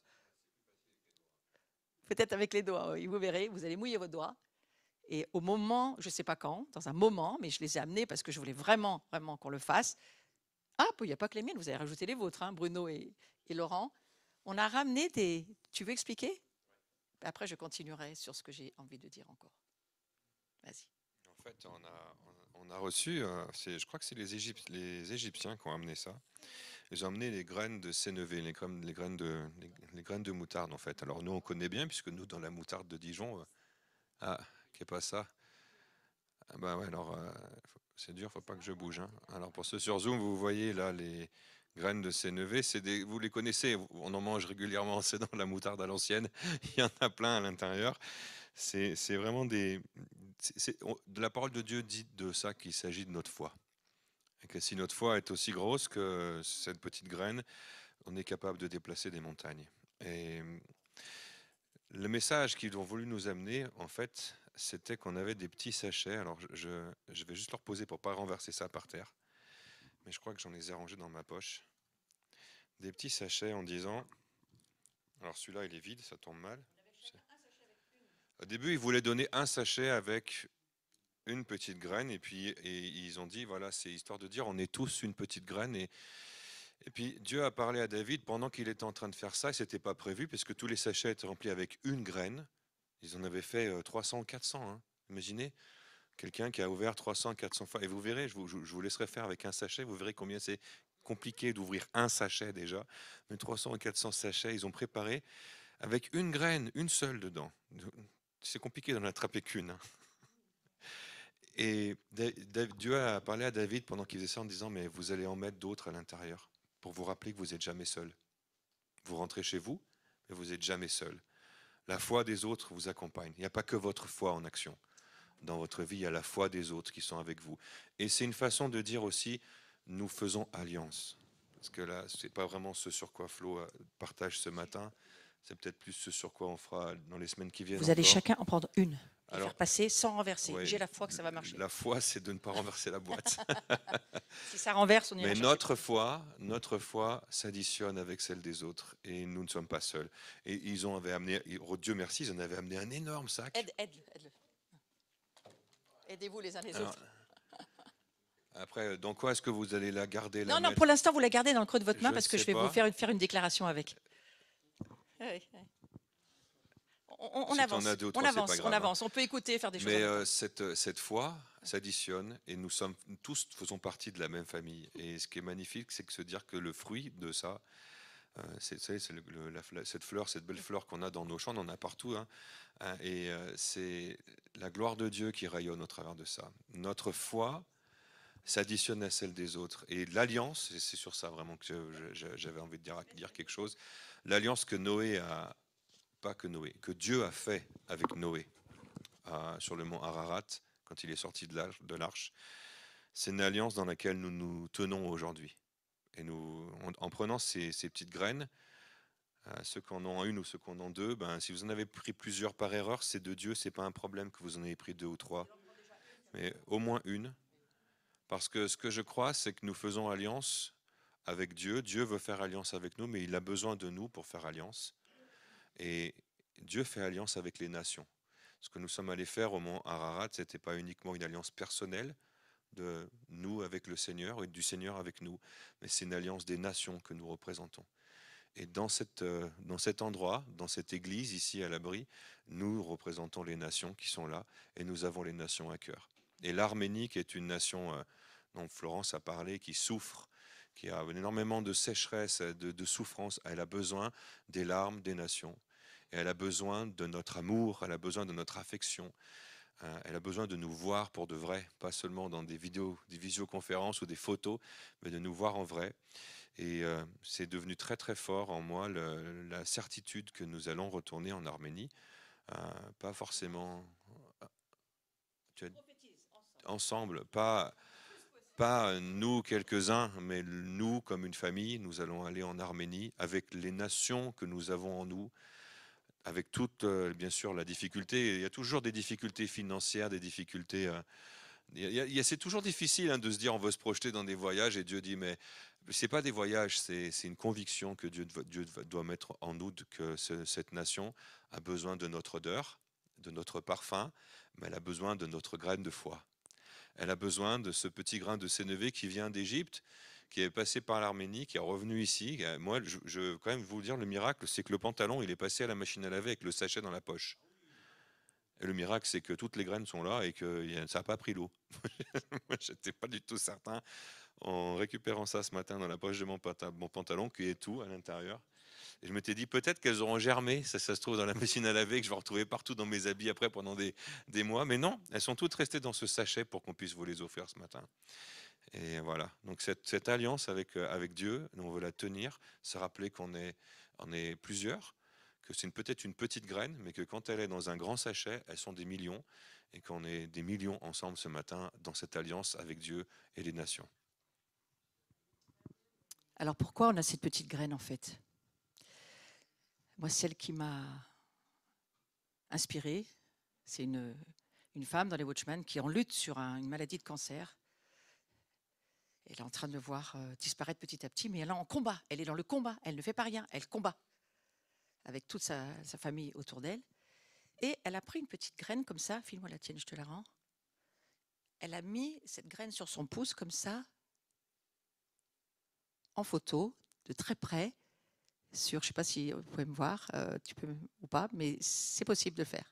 S1: Peut-être avec les doigts, oui, vous verrez, vous allez mouiller vos doigts. Et au moment, je ne sais pas quand, dans un moment, mais je les ai amenés parce que je voulais vraiment, vraiment qu'on le fasse. Ah, il n'y a pas que les miennes, vous avez rajouté les vôtres, hein, Bruno et Laurent. On a ramené des... Tu veux expliquer? Après, je continuerai sur ce que j'ai envie de dire encore. Vas-y.
S2: En fait, on a reçu, je crois que c'est les Égyptiens qui ont amené ça. Ils ont amené les graines de sénévé, les graines de moutarde, en fait. Alors nous, on connaît bien, puisque nous, dans la moutarde de Dijon, qu'est pas ça? Ah bah ouais, alors c'est dur, faut pas que je bouge. Hein. Alors pour ceux sur Zoom, vous voyez là les graines de sénévé, vous les connaissez, on en mange régulièrement, c'est dans la moutarde à l'ancienne, il y en a plein à l'intérieur. C'est vraiment de la parole de Dieu dit de ça qu'il s'agit de notre foi. Et que si notre foi est aussi grosse que cette petite graine, on est capable de déplacer des montagnes. Et le message qu'ils ont voulu nous amener, en fait, c'était qu'on avait des petits sachets. Alors, je vais juste leur poser pour ne pas renverser ça par terre. mais je crois que j'en ai rangés dans ma poche. Des petits sachets en disant, alors celui-là il est vide, ça tombe mal. Au début, ils voulaient donner un sachet avec une petite graine, et puis ils ont dit, voilà, c'est histoire de dire, on est tous une petite graine. Et puis Dieu a parlé à David pendant qu'il était en train de faire ça, et c'était pas prévu, parce que tous les sachets étaient remplis avec une graine. Ils en avaient fait 300 ou 400, hein. Imaginez, quelqu'un qui a ouvert 300, 400 fois, et vous verrez, je vous laisserai faire avec un sachet, vous verrez combien c'est compliqué d'ouvrir un sachet déjà. Mais 300 ou 400 sachets, ils ont préparé avec une graine, une seule dedans. C'est compliqué d'en attraper qu'une, hein. Et Dieu a parlé à David pendant qu'il faisait ça en disant, mais vous allez en mettre d'autres à l'intérieur pour vous rappeler que vous n'êtes jamais seul. Vous rentrez chez vous, mais vous n'êtes jamais seul. La foi des autres vous accompagne. Il n'y a pas que votre foi en action. Dans votre vie, il y a la foi des autres qui sont avec vous. Et c'est une façon de dire aussi, nous faisons alliance. Parce que là, ce n'est pas vraiment ce sur quoi Flo partage ce matin. C'est peut-être plus ce sur quoi on fera dans les semaines qui viennent
S1: Vous allez
S2: encore.
S1: chacun en prendre une et
S2: Alors,
S1: faire passer sans renverser.
S2: ouais,
S1: J'ai la foi que ça va marcher.
S2: la foi, c'est de ne pas renverser la boîte.
S1: Si ça renverse, on ira
S2: Mais
S1: chercher.
S2: notre foi s'additionne avec celle des autres et nous ne sommes pas seuls. Et avaient amené, Dieu merci, ils en avaient amené un énorme sac.
S1: Aide-le. Aidez-vous les uns les
S2: Alors,
S1: autres.
S2: après, dans quoi est-ce que vous allez la garder, la
S1: Non,
S2: mettre?
S1: pour l'instant, vous la gardez dans le creux de votre main
S2: Je
S1: parce que
S2: sais
S1: je vais
S2: pas.
S1: vous faire une déclaration avec. Oui. On
S2: Si t'en
S1: avance,
S2: as deux ou
S1: on
S2: trois, c'est pas
S1: avance,
S2: grave, hein.
S1: on peut écouter, faire des choses en
S2: Mais
S1: même temps.
S2: cette foi s'additionne et nous sommes tous faisons partie de la même famille. Et ce qui est magnifique, c'est que se dire que le fruit de ça, c'est cette fleur, cette belle fleur qu'on a dans nos champs, on en a partout, hein, et c'est la gloire de Dieu qui rayonne au travers de ça. Notre foi s'additionne à celle des autres. Et l'alliance, et c'est sur ça vraiment que j'avais envie de dire quelque chose, l'alliance que Noé a, pas que Noé, que Dieu a fait avec Noé sur le mont Ararat, quand il est sorti de l'arche, c'est une alliance dans laquelle nous nous tenons aujourd'hui. Et nous, en prenant ces petites graines, ceux qui en ont une ou ceux qui en ont deux, ben, si vous en avez pris plusieurs par erreur, c'est de Dieu, c'est pas un problème que vous en ayez pris deux ou trois, mais au moins une. Parce que ce que je crois, c'est que nous faisons alliance avec Dieu. Dieu veut faire alliance avec nous, mais il a besoin de nous pour faire alliance. Et Dieu fait alliance avec les nations. Ce que nous sommes allés faire au mont Ararat, ce n'était pas uniquement une alliance personnelle de nous avec le Seigneur et du Seigneur avec nous, mais c'est une alliance des nations que nous représentons. Et dans cet endroit, dans cette église ici à l'abri, nous représentons les nations qui sont là et nous avons les nations à cœur. Et l'Arménie, qui est une nation dont Florence a parlé, qui souffre, qui a énormément de sécheresse, de souffrance, elle a besoin des larmes des nations. Et elle a besoin de notre amour, elle a besoin de notre affection, elle a besoin de nous voir pour de vrai, pas seulement dans des vidéos, des visioconférences ou des photos, mais de nous voir en vrai. Et c'est devenu très très fort en moi la certitude que nous allons retourner en Arménie, pas forcément ensemble, pas nous quelques-uns, mais nous comme une famille, nous allons aller en Arménie avec les nations que nous avons en nous, avec toute bien sûr la difficulté. Il y a toujours des difficultés financières, des difficultés. C'est toujours difficile, hein, de se dire on veut se projeter dans des voyages et Dieu dit mais c'est pas des voyages, c'est une conviction que Dieu doit mettre en nous, que cette nation a besoin de notre odeur, de notre parfum, mais elle a besoin de notre graine de foi. Elle a besoin de ce petit grain de sénévé qui vient d'Égypte, qui est passé par l'Arménie, qui est revenu ici. Moi, je quand même vous dire le miracle, c'est que le pantalon, il est passé à la machine à laver avec le sachet dans la poche. Et le miracle, c'est que toutes les graines sont là et que ça n'a pas pris l'eau. Je n'étais pas du tout certain en récupérant ça ce matin dans la poche de mon pantalon, qu'il y ait tout à l'intérieur. Et je m'étais dit peut-être qu'elles auront germé, ça se trouve dans la machine à laver, que je vais retrouver partout dans mes habits après pendant des mois. Mais non, elles sont toutes restées dans ce sachet pour qu'on puisse vous les offrir ce matin. Et voilà, donc cette alliance avec Dieu, on veut la tenir, se rappeler on est plusieurs, que c'est peut-être une petite graine, mais que quand elle est dans un grand sachet, elles sont des millions, et qu'on est des millions ensemble ce matin dans cette alliance avec Dieu et les nations.
S1: Alors pourquoi on a cette petite graine en fait? Moi, celle qui m'a inspirée, c'est une femme dans les Watchmen qui est en lutte sur une maladie de cancer. Elle est en train de le voir disparaître petit à petit, mais elle est en combat. Elle est dans le combat. Elle ne fait pas rien. Elle combat avec toute sa famille autour d'elle. Et elle a pris une petite graine comme ça. File-moi la tienne, je te la rends. Elle a mis cette graine sur son pouce comme ça, en photo, de très près, sur, je ne sais pas si vous pouvez me voir, tu peux ou pas, mais c'est possible de le faire.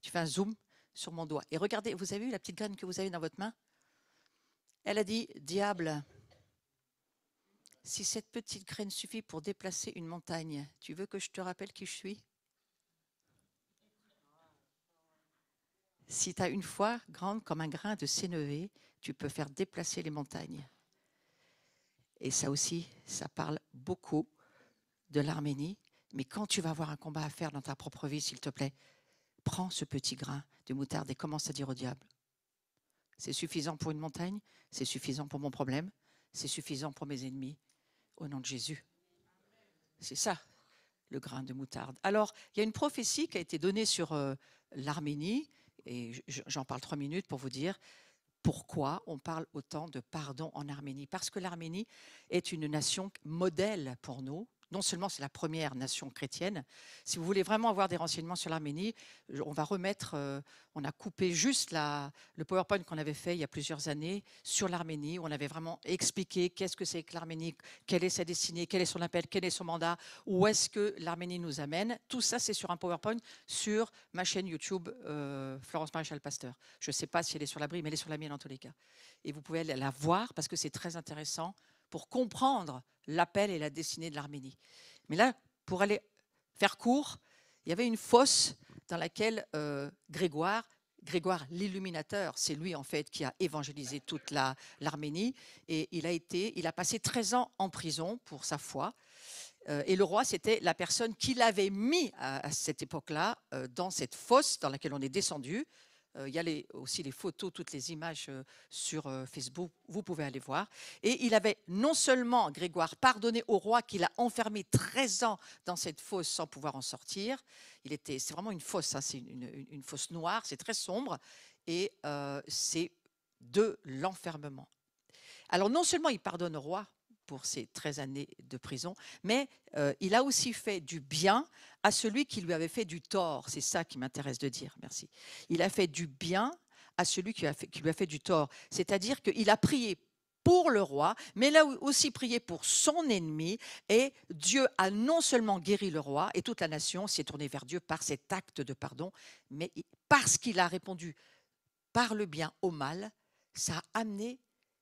S1: Tu fais un zoom sur mon doigt. Et regardez, vous avez vu la petite graine que vous avez dans votre main? Elle a dit, diable, si cette petite graine suffit pour déplacer une montagne, tu veux que je te rappelle qui je suis? Si tu as une foi grande comme un grain de sénévé, tu peux faire déplacer les montagnes. Et ça aussi, ça parle beaucoup de l'Arménie. Mais quand tu vas avoir un combat à faire dans ta propre vie, s'il te plaît, prends ce petit grain de moutarde et commence à dire au diable, c'est suffisant pour une montagne, c'est suffisant pour mon problème, c'est suffisant pour mes ennemis, au nom de Jésus. C'est ça, le grain de moutarde. Alors, il y a une prophétie qui a été donnée sur l'Arménie, et j'en parle 3 minutes pour vous dire pourquoi on parle autant de pardon en Arménie. Parce que l'Arménie est une nation modèle pour nous. Non seulement c'est la première nation chrétienne. Si vous voulez vraiment avoir des renseignements sur l'Arménie, on va remettre, on a coupé juste le PowerPoint qu'on avait fait il y a plusieurs années sur l'Arménie. On avait vraiment expliqué qu'est-ce que c'est que l'Arménie, quelle est sa destinée, quel est son appel, quel est son mandat, où est-ce que l'Arménie nous amène. Tout ça, c'est sur un PowerPoint sur ma chaîne YouTube, Florence Maréchal Pasteur. Je ne sais pas si elle est sur la brille, mais elle est sur la mienne en tous les cas. Et vous pouvez la voir parce que c'est très intéressant pour comprendre l'appel et la destinée de l'Arménie. Mais là, pour aller faire court, il y avait une fosse dans laquelle Grégoire l'Illuminateur, c'est lui en fait qui a évangélisé toute l'Arménie, et il a passé 13 ans en prison pour sa foi. Et le roi, c'était la personne qui l'avait mis à cette époque-là dans cette fosse dans laquelle on est descendu. Il y a aussi les photos, toutes les images sur Facebook, vous pouvez aller voir. Et il avait non seulement, Grégoire, pardonné au roi qui l'a enfermé 13 ans dans cette fosse sans pouvoir en sortir. C'est vraiment une fosse, hein, c'est une fosse noire, c'est très sombre, et c'est de l'enfermement. Alors non seulement il pardonne au roi pour ces 13 années de prison, mais il a aussi fait du bien à celui qui lui avait fait du tort. C'est ça qui m'intéresse de dire, merci. Il a fait du bien à celui qui lui a fait du tort. C'est-à-dire qu'il a prié pour le roi, mais il a aussi prié pour son ennemi, et Dieu a non seulement guéri le roi, et toute la nation s'est tournée vers Dieu par cet acte de pardon, mais parce qu'il a répondu par le bien au mal, ça a amené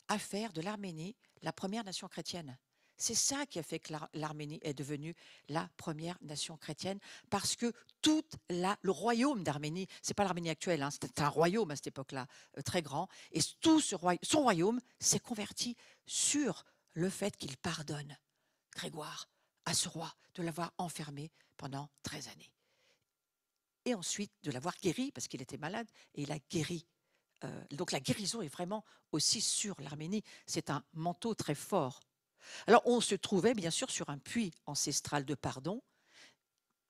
S1: à faire de l'Arménie la première nation chrétienne. C'est ça qui a fait que l'Arménie est devenue la première nation chrétienne, parce que tout le royaume d'Arménie, c'est pas l'Arménie actuelle, hein, c'était un royaume à cette époque-là, très grand, et tout son royaume s'est converti sur le fait qu'il pardonne Grégoire à ce roi de l'avoir enfermé pendant 13 années. Et ensuite de l'avoir guéri, parce qu'il était malade, et il a guéri. Donc la guérison est vraiment aussi sur l'Arménie. C'est un manteau très fort. Alors on se trouvait bien sûr sur un puits ancestral de pardon,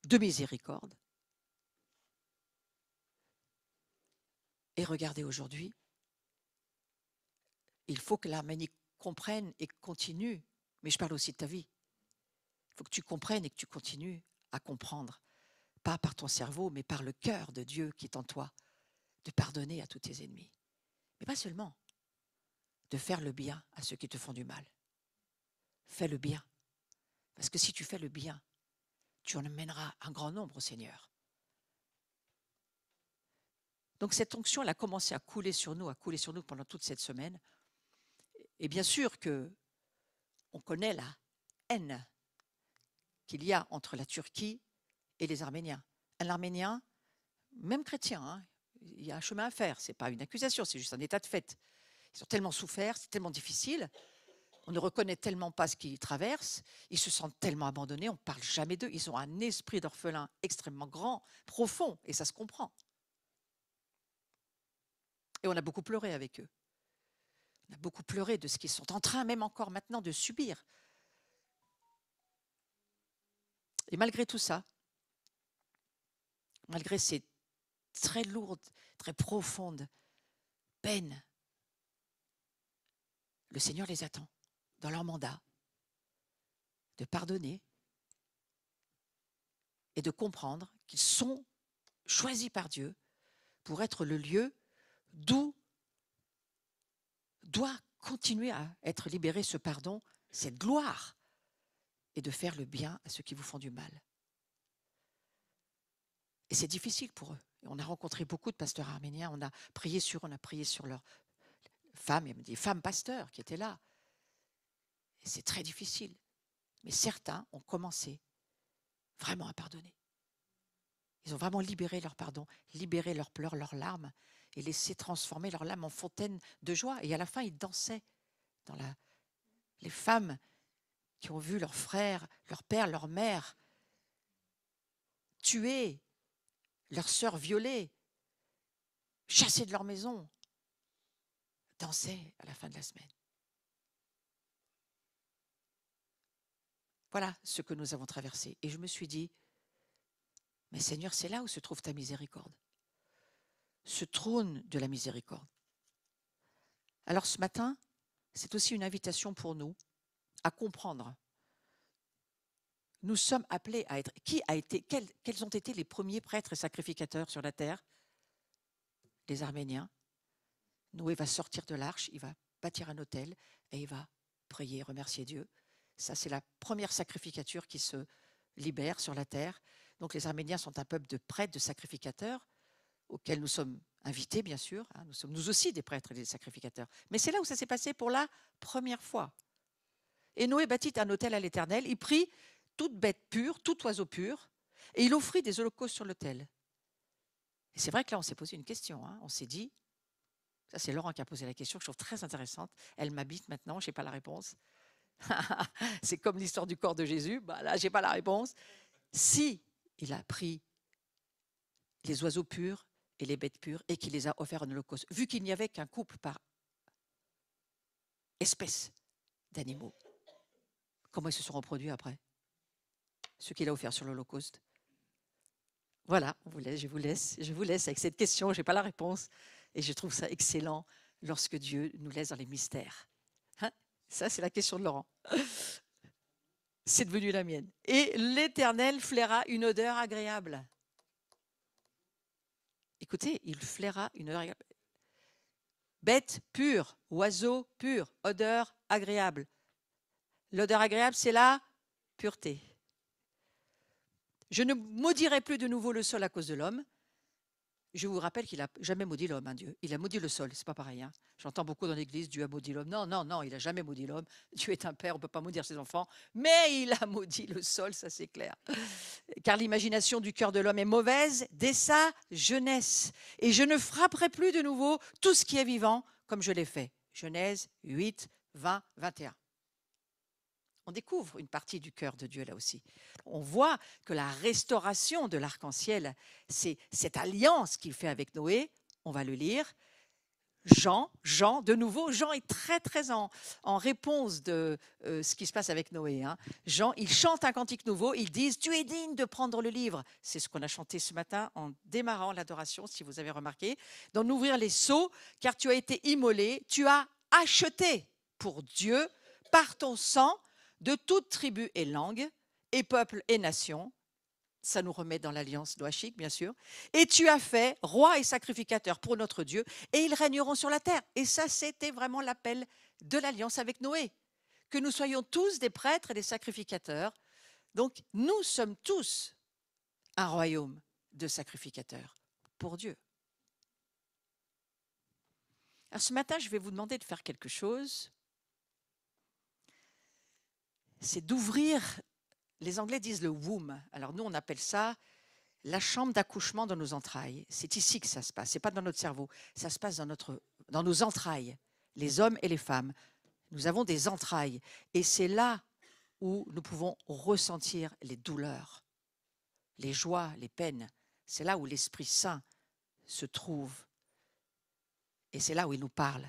S1: de miséricorde. Et regardez aujourd'hui, il faut que l'Arménie comprenne et continue, mais je parle aussi de ta vie. Il faut que tu comprennes et que tu continues à comprendre, pas par ton cerveau, mais par le cœur de Dieu qui est en toi, de pardonner à tous tes ennemis. Mais pas seulement, de faire le bien à ceux qui te font du mal. Fais le bien. Parce que si tu fais le bien, tu en amèneras un grand nombre au Seigneur. Donc cette onction, elle a commencé à couler sur nous pendant toute cette semaine. Et bien sûr que on connaît la haine qu'il y a entre la Turquie et les Arméniens. Un Arménien, même chrétien, hein, il y a un chemin à faire. Ce n'est pas une accusation, c'est juste un état de fait. Ils ont tellement souffert, c'est tellement difficile. On ne reconnaît tellement pas ce qu'ils traversent. Ils se sentent tellement abandonnés, on ne parle jamais d'eux. Ils ont un esprit d'orphelin extrêmement grand, profond, et ça se comprend. Et on a beaucoup pleuré avec eux. On a beaucoup pleuré de ce qu'ils sont en train, même encore maintenant, de subir. Et malgré tout ça, malgré ces très lourdes, très profondes peines, le Seigneur les attend dans leur mandat de pardonner et de comprendre qu'ils sont choisis par Dieu pour être le lieu d'où doit continuer à être libéré ce pardon, cette gloire, et de faire le bien à ceux qui vous font du mal. Et c'est difficile pour eux. Et on a rencontré beaucoup de pasteurs arméniens, on a prié sur leurs femmes, il y a des femmes pasteurs qui étaient là. Et c'est très difficile. Mais certains ont commencé vraiment à pardonner. Ils ont vraiment libéré leur pardon, libéré leurs pleurs, leurs larmes, et laissé transformer leurs larmes en fontaine de joie. Et à la fin, ils dansaient. Les femmes qui ont vu leurs frères, leur père, leur mère tués, leurs sœurs violées, chassées de leur maison, dansaient à la fin de la semaine. Voilà ce que nous avons traversé. Et je me suis dit, mais Seigneur, c'est là où se trouve ta miséricorde. Ce trône de la miséricorde. Alors ce matin, c'est aussi une invitation pour nous à comprendre. Nous sommes appelés à être... Quels ont été les premiers prêtres et sacrificateurs sur la terre? Les Arméniens. Noé va sortir de l'arche, il va bâtir un autel et il va prier, remercier Dieu. Ça, c'est la première sacrificature qui se libère sur la terre. Donc les Arméniens sont un peuple de prêtres, de sacrificateurs, auxquels nous sommes invités, bien sûr. Nous sommes nous aussi des prêtres et des sacrificateurs. Mais c'est là où ça s'est passé pour la première fois. Et Noé bâtit un autel à l'Éternel. Il prit toute bête pure, tout oiseau pur, et il offrit des holocaustes sur l'autel. Et c'est vrai que là, on s'est posé une question. On s'est dit, ça c'est Laurent qui a posé la question, que je trouve très intéressante. Elle m'habite maintenant, je n'ai pas la réponse. C'est comme l'histoire du corps de Jésus. Là, je n'ai pas la réponse. Si il a pris les oiseaux purs et les bêtes pures et qu'il les a offerts en holocauste, vu qu'il n'y avait qu'un couple par espèce d'animaux, comment ils se sont reproduits après? Ceux qu'il a offerts sur l'holocauste. Voilà, je vous laisse avec cette question, je n'ai pas la réponse. Et je trouve ça excellent lorsque Dieu nous laisse dans les mystères. Ça, c'est la question de Laurent. C'est devenu la mienne. Et l'Éternel flaira une odeur agréable. Écoutez, il flaira une odeur agréable. Bête pure, oiseau pur, odeur agréable. L'odeur agréable, c'est la pureté. Je ne maudirai plus de nouveau le sol à cause de l'homme. Je vous rappelle qu'il n'a jamais maudit l'homme, Dieu. Il a maudit le sol, c'est pas pareil. J'entends beaucoup dans l'église, Dieu a maudit l'homme. Non, il n'a jamais maudit l'homme. Dieu est un père, on ne peut pas maudire ses enfants. Mais il a maudit le sol, ça c'est clair. Car l'imagination du cœur de l'homme est mauvaise dès sa jeunesse. Et je ne frapperai plus de nouveau tout ce qui est vivant comme je l'ai fait. Genèse 8, 20, 21. On découvre une partie du cœur de Dieu là aussi. On voit que la restauration de l'arc-en-ciel, c'est cette alliance qu'il fait avec Noé. On va le lire. Jean, de nouveau, Jean est très en réponse de ce qui se passe avec Noé. Jean, il chante un cantique nouveau, ils disent « Tu es digne de prendre le livre ». C'est ce qu'on a chanté ce matin en démarrant l'adoration, si vous avez remarqué. « D'en ouvrir les sceaux, car tu as été immolé, tu as acheté pour Dieu par ton sang de toute tribu et langue, et peuple et nation. » Ça nous remet dans l'alliance noachique, bien sûr. « Et tu as fait roi et sacrificateur pour notre Dieu, et ils régneront sur la terre. » Et ça, c'était vraiment l'appel de l'alliance avec Noé. Que nous soyons tous des prêtres et des sacrificateurs. Donc, nous sommes tous un royaume de sacrificateurs pour Dieu. Alors, ce matin, je vais vous demander de faire quelque chose. C'est d'ouvrir, les Anglais disent le womb. Alors nous, on appelle ça la chambre d'accouchement dans nos entrailles. C'est ici que ça se passe, ce n'est pas dans notre cerveau. Ça se passe dans nos entrailles, les hommes et les femmes. Nous avons des entrailles. Et c'est là où nous pouvons ressentir les douleurs, les joies, les peines. C'est là où l'Esprit Saint se trouve. Et c'est là où il nous parle.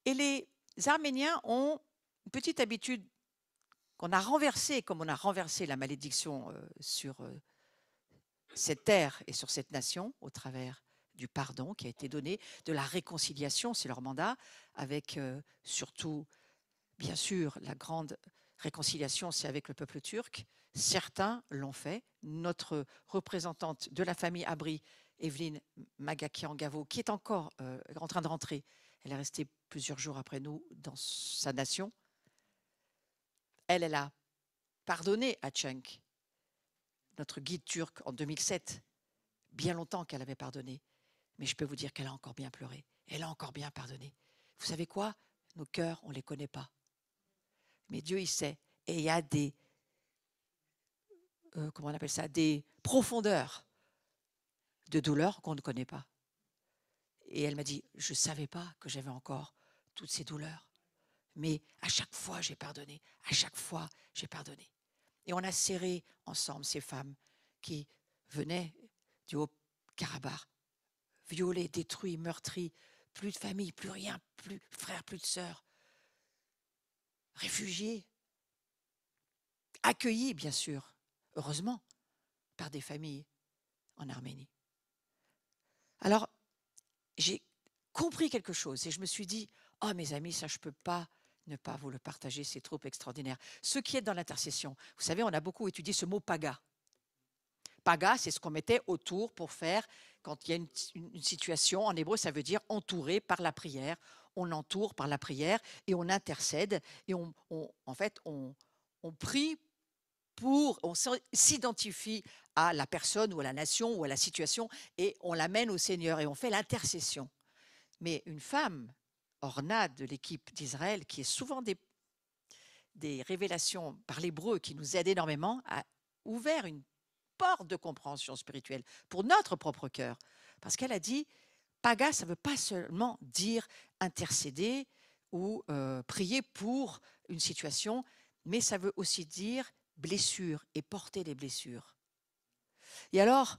S1: Et les Arméniens ont une petite habitude qu'on a renversée, comme on a renversé la malédiction sur cette terre et sur cette nation au travers du pardon qui a été donné, de la réconciliation, c'est leur mandat, avec surtout, bien sûr, la grande réconciliation, c'est avec le peuple turc. Certains l'ont fait. Notre représentante de la famille Abri, Evelyne Magakian-Gavo, qui est encore en train de rentrer, elle est restée plusieurs jours après nous dans sa nation. Elle a pardonné à Cenk, notre guide turc, en 2007, bien longtemps qu'elle avait pardonné. Mais je peux vous dire qu'elle a encore bien pleuré. Elle a encore bien pardonné. Vous savez quoi? Nos cœurs, on ne les connaît pas. Mais Dieu, il sait. Et il y a des, comment on appelle ça, des profondeurs de douleur qu'on ne connaît pas. Et elle m'a dit, je ne savais pas que j'avais encore toutes ces douleurs. Mais à chaque fois, j'ai pardonné. À chaque fois, j'ai pardonné. Et on a serré ensemble ces femmes qui venaient du Haut-Karabakh, violées, détruites, meurtries, plus de famille, plus rien, plus de frères, plus de sœurs, réfugiées, accueillies, bien sûr, heureusement, par des familles en Arménie. Alors, j'ai compris quelque chose et je me suis dit, oh mes amis, ça je ne peux pas ne pas vous le partager, c'est trop extraordinaire. Ceux qui êtes dans l'intercession, vous savez, on a beaucoup étudié ce mot paga. Paga, c'est ce qu'on mettait autour pour faire, quand il y a une situation, en hébreu, ça veut dire entouré par la prière. On entoure par la prière et on intercède et en fait, on prie pour, on s'identifie à la personne ou à la nation ou à la situation et on l'amène au Seigneur et on fait l'intercession. Mais une femme, Orna de l'équipe d'Israël, qui est souvent des révélations par l'hébreu qui nous aident énormément, a ouvert une porte de compréhension spirituelle pour notre propre cœur. Parce qu'elle a dit, paga, ça ne veut pas seulement dire intercéder ou prier pour une situation, mais ça veut aussi dire blessure et porter les blessures. Et alors,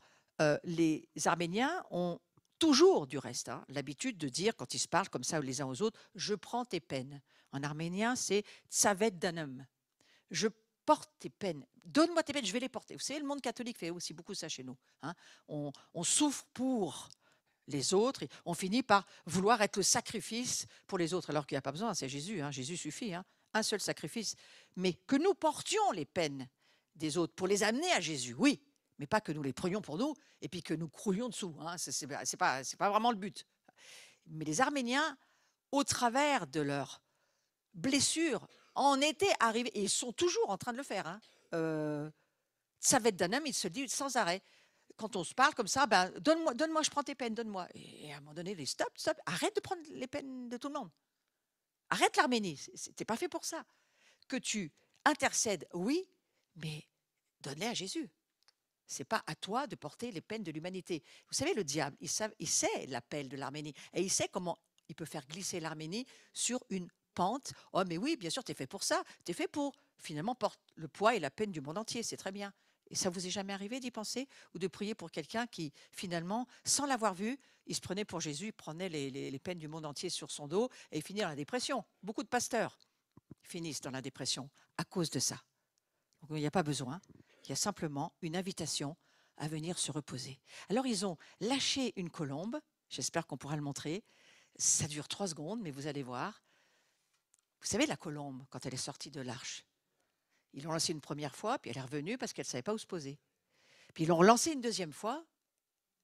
S1: les Arméniens ont toujours, du reste, l'habitude de dire, quand ils se parlent comme ça les uns aux autres, je prends tes peines. En arménien, c'est tsavet danem. Je porte tes peines. Donne-moi tes peines, je vais les porter. Vous savez, le monde catholique fait aussi beaucoup ça chez nous. On souffre pour les autres, on finit par vouloir être le sacrifice pour les autres, alors qu'il n'y a pas besoin, c'est Jésus, Jésus suffit, un seul sacrifice. Mais que nous portions les peines des autres pour les amener à Jésus, oui, mais pas que nous les prenions pour nous et puis que nous croulions dessous, c'est pas vraiment le but. Mais les Arméniens, au travers de leurs blessures, en étaient arrivés, et ils sont toujours en train de le faire, Tsavet Danem, il se dit sans arrêt. Quand on se parle comme ça, ben, donne-moi, je prends tes peines, donne-moi. Et à un moment donné, stop, arrête de prendre les peines de tout le monde. Arrête l'Arménie, t'es pas fait pour ça. Que tu intercèdes, oui, mais donne-les à Jésus. C'est pas à toi de porter les peines de l'humanité. Vous savez, le diable, il sait l'appel de l'Arménie et il sait comment il peut faire glisser l'Arménie sur une pente. Oh, mais oui, bien sûr, tu es fait pour ça. Tu es fait pour, finalement, porter le poids et la peine du monde entier. C'est très bien. Et ça vous est jamais arrivé d'y penser ou de prier pour quelqu'un qui, finalement, sans l'avoir vu, il se prenait pour Jésus, il prenait les peines du monde entier sur son dos et il finit dans la dépression. Beaucoup de pasteurs finissent dans la dépression à cause de ça. Donc, il n'y a pas besoin. Il y a simplement une invitation à venir se reposer. Alors, ils ont lâché une colombe. J'espère qu'on pourra le montrer. Ça dure 3 secondes, mais vous allez voir. Vous savez, la colombe, quand elle est sortie de l'arche, ils l'ont lancée une première fois, puis elle est revenue parce qu'elle ne savait pas où se poser. Puis ils l'ont relancée une deuxième fois,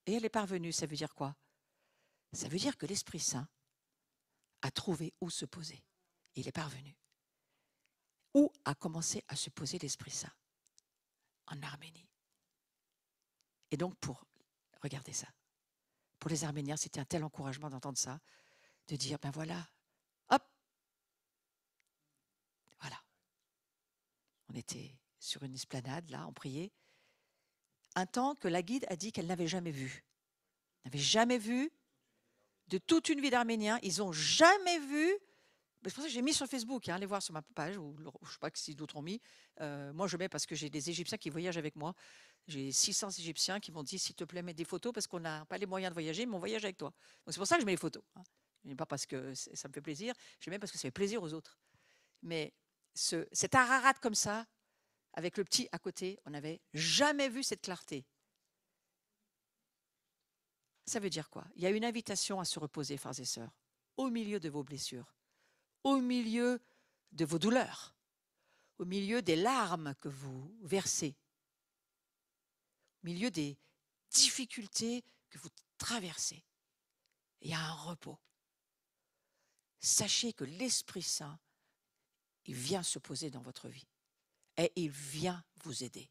S1: et elle est parvenue. Ça veut dire quoi? Ça veut dire que l'Esprit Saint a trouvé où se poser. Il est parvenu. Où a commencé à se poser l'Esprit Saint? En Arménie. Et donc, regardez ça, pour les Arméniens, c'était un tel encouragement d'entendre ça, de dire, ben voilà, hop, voilà. On était sur une esplanade, là, on priait. Un temps que la guide a dit qu'elle n'avait jamais vu. N'avait jamais vu de toute une vie d'Arméniens. Ils n'ont jamais vu. C'est pour ça que j'ai mis sur Facebook, allez voir sur ma page, ou je ne sais pas si d'autres ont mis. Moi, je mets parce que j'ai des Égyptiens qui voyagent avec moi. J'ai 600 Égyptiens qui m'ont dit, s'il te plaît, mets des photos parce qu'on n'a pas les moyens de voyager, mais on voyage avec toi. Donc c'est pour ça que je mets les photos. Je ne mets pas parce que ça me fait plaisir, je mets parce que ça fait plaisir aux autres. Mais cet Ararat comme ça, avec le petit à côté, on n'avait jamais vu cette clarté. Ça veut dire quoi? Il y a une invitation à se reposer, frères et sœurs, au milieu de vos blessures, au milieu de vos douleurs, au milieu des larmes que vous versez, au milieu des difficultés que vous traversez. Il y a un repos. Sachez que l'Esprit Saint, il vient se poser dans votre vie et il vient vous aider.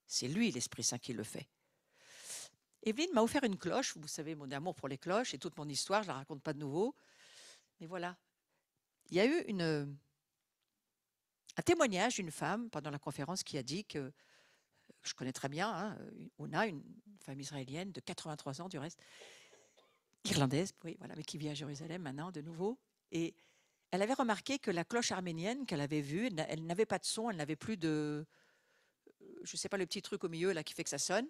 S1: C'est lui, l'Esprit Saint, qui le fait. Evelyne m'a offert une cloche. Vous savez, mon amour pour les cloches et toute mon histoire, je ne la raconte pas de nouveau. Mais voilà. Il y a eu un témoignage d'une femme pendant la conférence qui a dit que, je connais très bien, hein, on a une femme israélienne de 83 ans du reste, irlandaise, oui, voilà, mais qui vit à Jérusalem maintenant de nouveau. Et elle avait remarqué que la cloche arménienne qu'elle avait vue, elle n'avait pas de son, elle n'avait plus de, je ne sais pas, le petit truc au milieu là qui fait que ça sonne,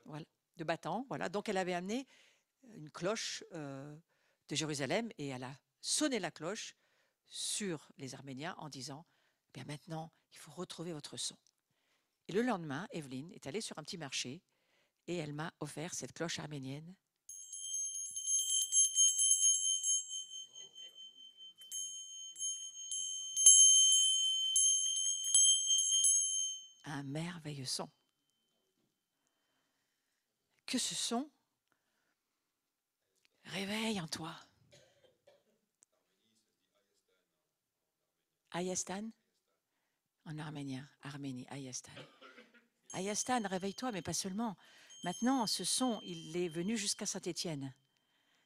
S1: voilà, de battant, voilà. Donc elle avait amené une cloche de Jérusalem et elle a sonné la cloche sur les Arméniens en disant, bien maintenant, il faut retrouver votre son. Et le lendemain, Evelyne est allée sur un petit marché et elle m'a offert cette cloche arménienne. Un merveilleux son. Que ce son réveille en toi. Ayastan en arménien, Arménie, Ayastan. Ayastan, réveille-toi, mais pas seulement. Maintenant, ce son, il est venu jusqu'à Saint-Étienne.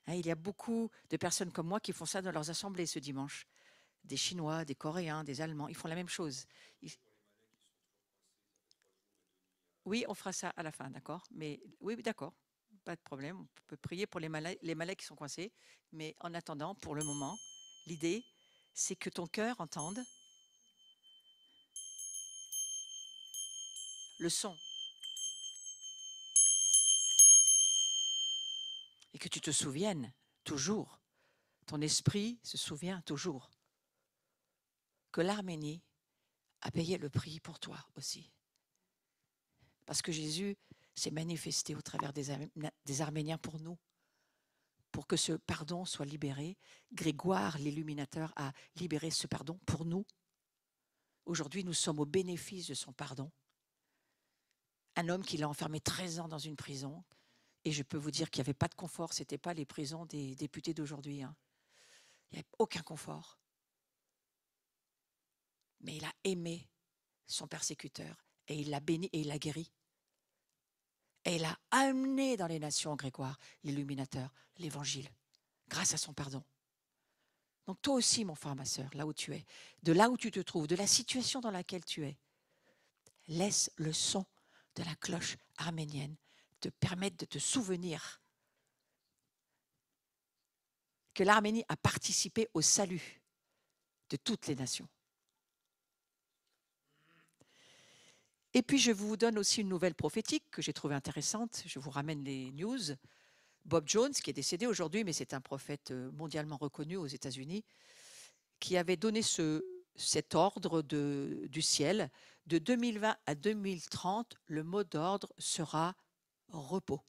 S1: Il y a beaucoup de personnes comme moi qui font ça dans leurs assemblées ce dimanche. Des Chinois, des Coréens, des Allemands, ils font la même chose. Oui, on fera ça à la fin, d'accord? Mais oui, d'accord, pas de problème. On peut prier pour les malais qui sont coincés. Mais en attendant, pour le moment, l'idée, c'est que ton cœur entende le son. Et que tu te souviennes toujours, ton esprit se souvient toujours que l'Arménie a payé le prix pour toi aussi. Parce que Jésus s'est manifesté au travers des Arméniens pour nous, pour que ce pardon soit libéré. Grégoire, l'illuminateur, a libéré ce pardon pour nous. Aujourd'hui, nous sommes au bénéfice de son pardon. Un homme qui l'a enfermé 13 ans dans une prison, et je peux vous dire qu'il n'y avait pas de confort, ce n'était pas les prisons des députés d'aujourd'hui. Hein. Il n'y avait aucun confort. Mais il a aimé son persécuteur, et il l'a béni et il l'a guéri. Et il a amené dans les nations, Grégoire, l'illuminateur, l'évangile, grâce à son pardon. Donc toi aussi, mon frère, ma sœur, là où tu es, de là où tu te trouves, de la situation dans laquelle tu es, laisse le son de la cloche arménienne te permettre de te souvenir que l'Arménie a participé au salut de toutes les nations. Et puis, je vous donne aussi une nouvelle prophétique que j'ai trouvée intéressante. Je vous ramène les news. Bob Jones, qui est décédé aujourd'hui, mais c'est un prophète mondialement reconnu aux États-Unis, qui avait donné cet ordre du ciel. De 2020 à 2030, le mot d'ordre sera repos.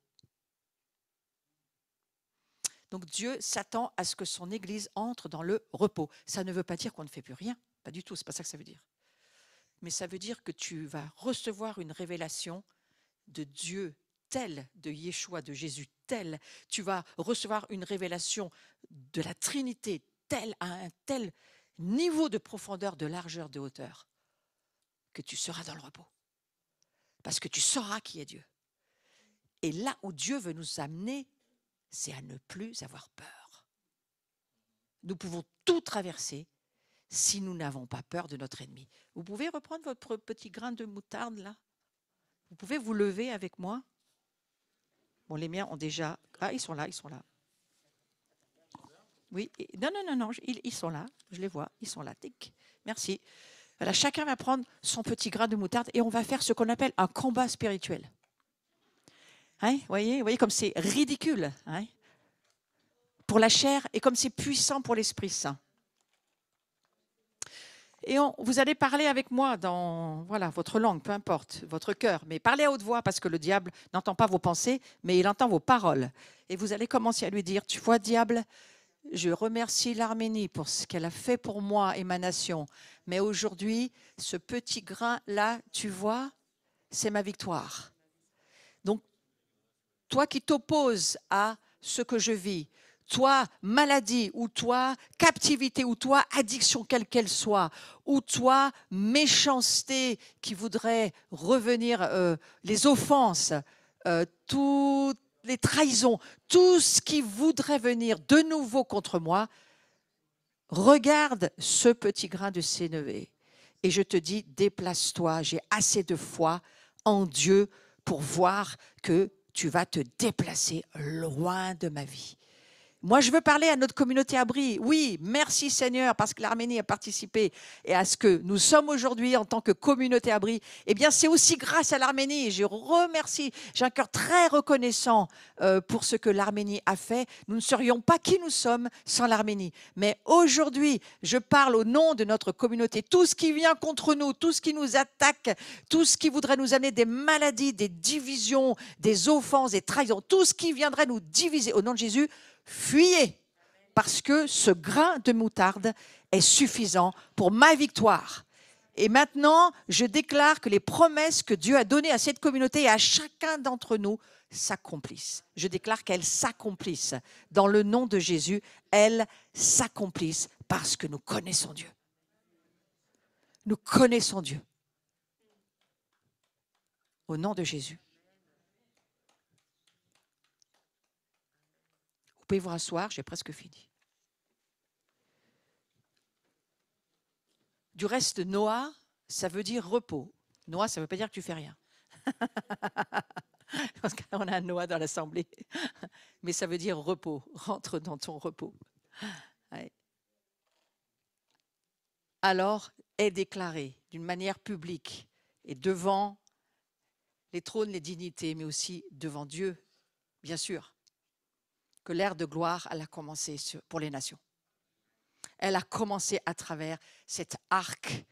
S1: Donc Dieu s'attend à ce que son Église entre dans le repos. Ça ne veut pas dire qu'on ne fait plus rien, pas du tout, c'est pas ça que ça veut dire. Mais ça veut dire que tu vas recevoir une révélation de Dieu tel, de Yeshua, de Jésus tel. Tu vas recevoir une révélation de la Trinité telle, à un tel niveau de profondeur, de largeur, de hauteur, que tu seras dans le repos. Parce que tu sauras qui est Dieu. Et là où Dieu veut nous amener, c'est à ne plus avoir peur. Nous pouvons tout traverser si nous n'avons pas peur de notre ennemi. Vous pouvez reprendre votre petit grain de moutarde là? Vous pouvez vous lever avec moi? Bon, les miens ont déjà... Ah, ils sont là, ils sont là. Oui, non, ils sont là, je les vois, ils sont là. Tic. Merci. Voilà, chacun va prendre son petit grain de moutarde et on va faire ce qu'on appelle un combat spirituel. Hein, voyez comme c'est ridicule hein, pour la chair et comme c'est puissant pour l'Esprit Saint. Et vous allez parler avec moi dans votre langue, peu importe, votre cœur. Mais parlez à haute voix parce que le diable n'entend pas vos pensées, mais il entend vos paroles. Et vous allez commencer à lui dire, tu vois, diable, je remercie l'Arménie pour ce qu'elle a fait pour moi et ma nation. Mais aujourd'hui, ce petit grain-là, tu vois, c'est ma victoire. Donc, toi qui t'opposes à ce que je vis, toi maladie, ou toi captivité, ou toi addiction quelle qu'elle soit, ou toi méchanceté qui voudrait revenir, les offenses, toutes les trahisons, tout ce qui voudrait venir de nouveau contre moi, regarde ce petit grain de sénévé et je te dis, déplace-toi, j'ai assez de foi en Dieu pour voir que tu vas te déplacer loin de ma vie. Moi, je veux parler à notre communauté Abri. Oui, merci Seigneur, parce que l'Arménie a participé et à ce que nous sommes aujourd'hui en tant que communauté Abri. Eh bien, c'est aussi grâce à l'Arménie. Je remercie, j'ai un cœur très reconnaissant pour ce que l'Arménie a fait. Nous ne serions pas qui nous sommes sans l'Arménie. Mais aujourd'hui, je parle au nom de notre communauté. Tout ce qui vient contre nous, tout ce qui nous attaque, tout ce qui voudrait nous amener des maladies, des divisions, des offenses, des trahisons, tout ce qui viendrait nous diviser, au nom de Jésus, fuyez, parce que ce grain de moutarde est suffisant pour ma victoire. Et maintenant, je déclare que les promesses que Dieu a données à cette communauté et à chacun d'entre nous s'accomplissent. Je déclare qu'elles s'accomplissent. Dans le nom de Jésus, elles s'accomplissent parce que nous connaissons Dieu. Nous connaissons Dieu. Au nom de Jésus. Vous pouvez vous rasseoir, j'ai presque fini. Du reste, Noah, ça veut dire repos. Noah, ça ne veut pas dire que tu fais rien. Parce qu'on a un Noah dans l'assemblée. Mais ça veut dire repos. Rentre dans ton repos. Ouais. Alors est déclaré d'une manière publique et devant les trônes, les dignités, mais aussi devant Dieu, bien sûr, que l'ère de gloire, elle a commencé pour les nations. Elle a commencé à travers cet arc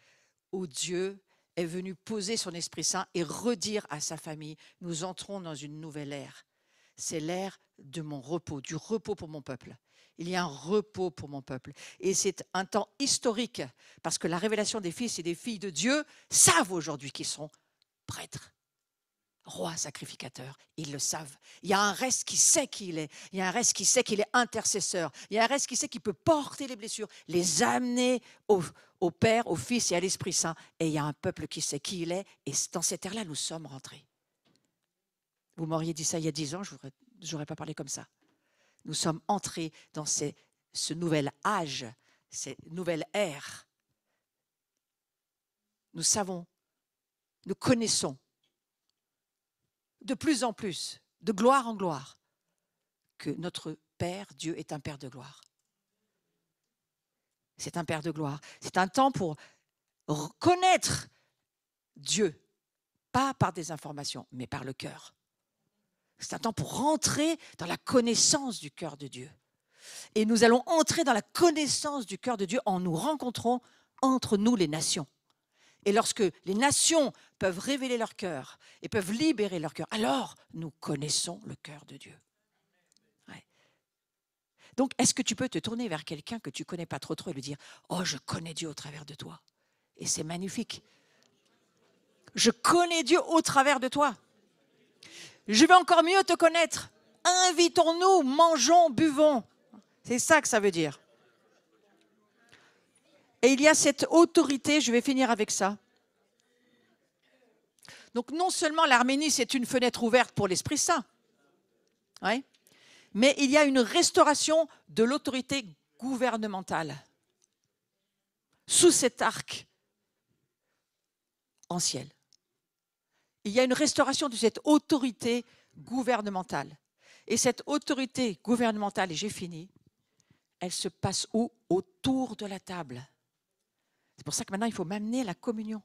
S1: où Dieu est venu poser son Esprit Saint et redire à sa famille, nous entrons dans une nouvelle ère. C'est l'ère de mon repos, du repos pour mon peuple. Il y a un repos pour mon peuple. Et c'est un temps historique, parce que la révélation des fils et des filles de Dieu savent aujourd'hui qu'ils sont prêtres. Roi sacrificateur, ils le savent. Il y a un reste qui sait qui il est. Il y a un reste qui sait qu'il est intercesseur. Il y a un reste qui sait qu'il peut porter les blessures, les amener au Père, au Fils et à l'Esprit Saint. Et il y a un peuple qui sait qui il est. Et dans cette ère-là, nous sommes rentrés. Vous m'auriez dit ça il y a 10 ans, je n'aurais pas parlé comme ça. Nous sommes entrés dans ce nouvel âge, cette nouvelle ère. Nous savons, nous connaissons de plus en plus, de gloire en gloire, que notre Père, Dieu, est un Père de gloire. C'est un Père de gloire. C'est un temps pour connaître Dieu, pas par des informations, mais par le cœur. C'est un temps pour rentrer dans la connaissance du cœur de Dieu. Et nous allons entrer dans la connaissance du cœur de Dieu en nous rencontrant entre nous les nations. Et lorsque les nations peuvent révéler leur cœur et peuvent libérer leur cœur, alors nous connaissons le cœur de Dieu. Ouais. Donc, est-ce que tu peux te tourner vers quelqu'un que tu ne connais pas trop et lui dire « Oh, je connais Dieu au travers de toi. » Et c'est magnifique. Je connais Dieu au travers de toi. Je vais encore mieux te connaître. Invitons-nous, mangeons, buvons. C'est ça que ça veut dire. Et il y a cette autorité, je vais finir avec ça. Donc non seulement l'Arménie, c'est une fenêtre ouverte pour l'Esprit Saint, ouais, mais il y a une restauration de l'autorité gouvernementale sous cet arc en ciel. Il y a une restauration de cette autorité gouvernementale. Et cette autorité gouvernementale, et j'ai fini, elle se passe où? Autour de la table. C'est pour ça que maintenant, il faut m'amener à la communion.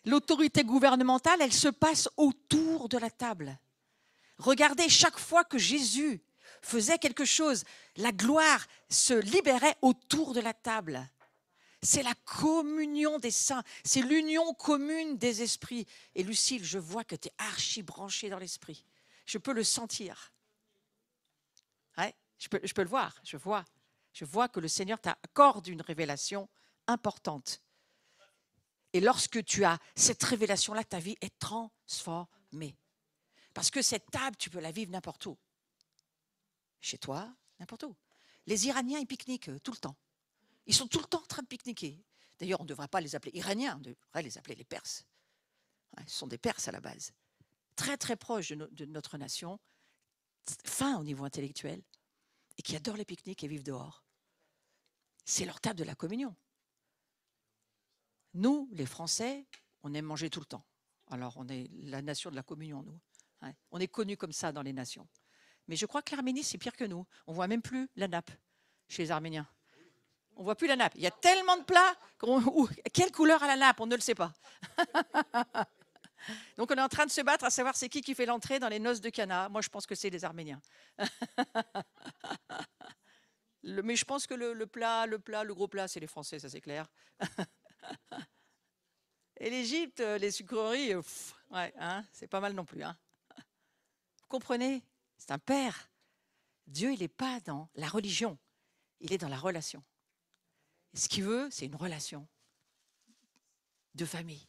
S1: L'autorité gouvernementale, elle se passe autour de la table. Regardez, chaque fois que Jésus faisait quelque chose, la gloire se libérait autour de la table. C'est la communion des saints. C'est l'union commune des esprits. Et Lucille, je vois que tu es archi branchée dans l'esprit. Je peux le sentir. Ouais, je peux le voir. Je vois que le Seigneur t'accorde une révélation importante. Et lorsque tu as cette révélation-là, ta vie est transformée. Parce que cette table, tu peux la vivre n'importe où. Chez toi, n'importe où. Les Iraniens, ils pique-niquent tout le temps. Ils sont tout le temps en train de pique-niquer. D'ailleurs, on ne devrait pas les appeler Iraniens, on devrait les appeler les Perses. Ouais, ce sont des Perses à la base. Très, très proches de notre nation, fins au niveau intellectuel, et qui adorent les pique-niques et vivent dehors. C'est leur table de la communion. Nous, les Français, on aime manger tout le temps. Alors, on est la nation de la communion, nous. Ouais, on est connus comme ça dans les nations. Mais je crois que l'Arménie, c'est pire que nous. On ne voit même plus la nappe chez les Arméniens. On ne voit plus la nappe. Il y a tellement de plats. Quelle couleur a la nappe? On ne le sait pas. Donc, on est en train de se battre à savoir c'est qui fait l'entrée dans les noces de Cana. Moi, je pense que c'est les Arméniens. Mais je pense que le gros plat, c'est les Français, ça c'est clair. Et l'Égypte, les sucreries, ouais, hein, c'est pas mal non plus. Hein. Vous comprenez? C'est un père. Dieu, il n'est pas dans la religion, il est dans la relation. Et ce qu'il veut, c'est une relation de famille.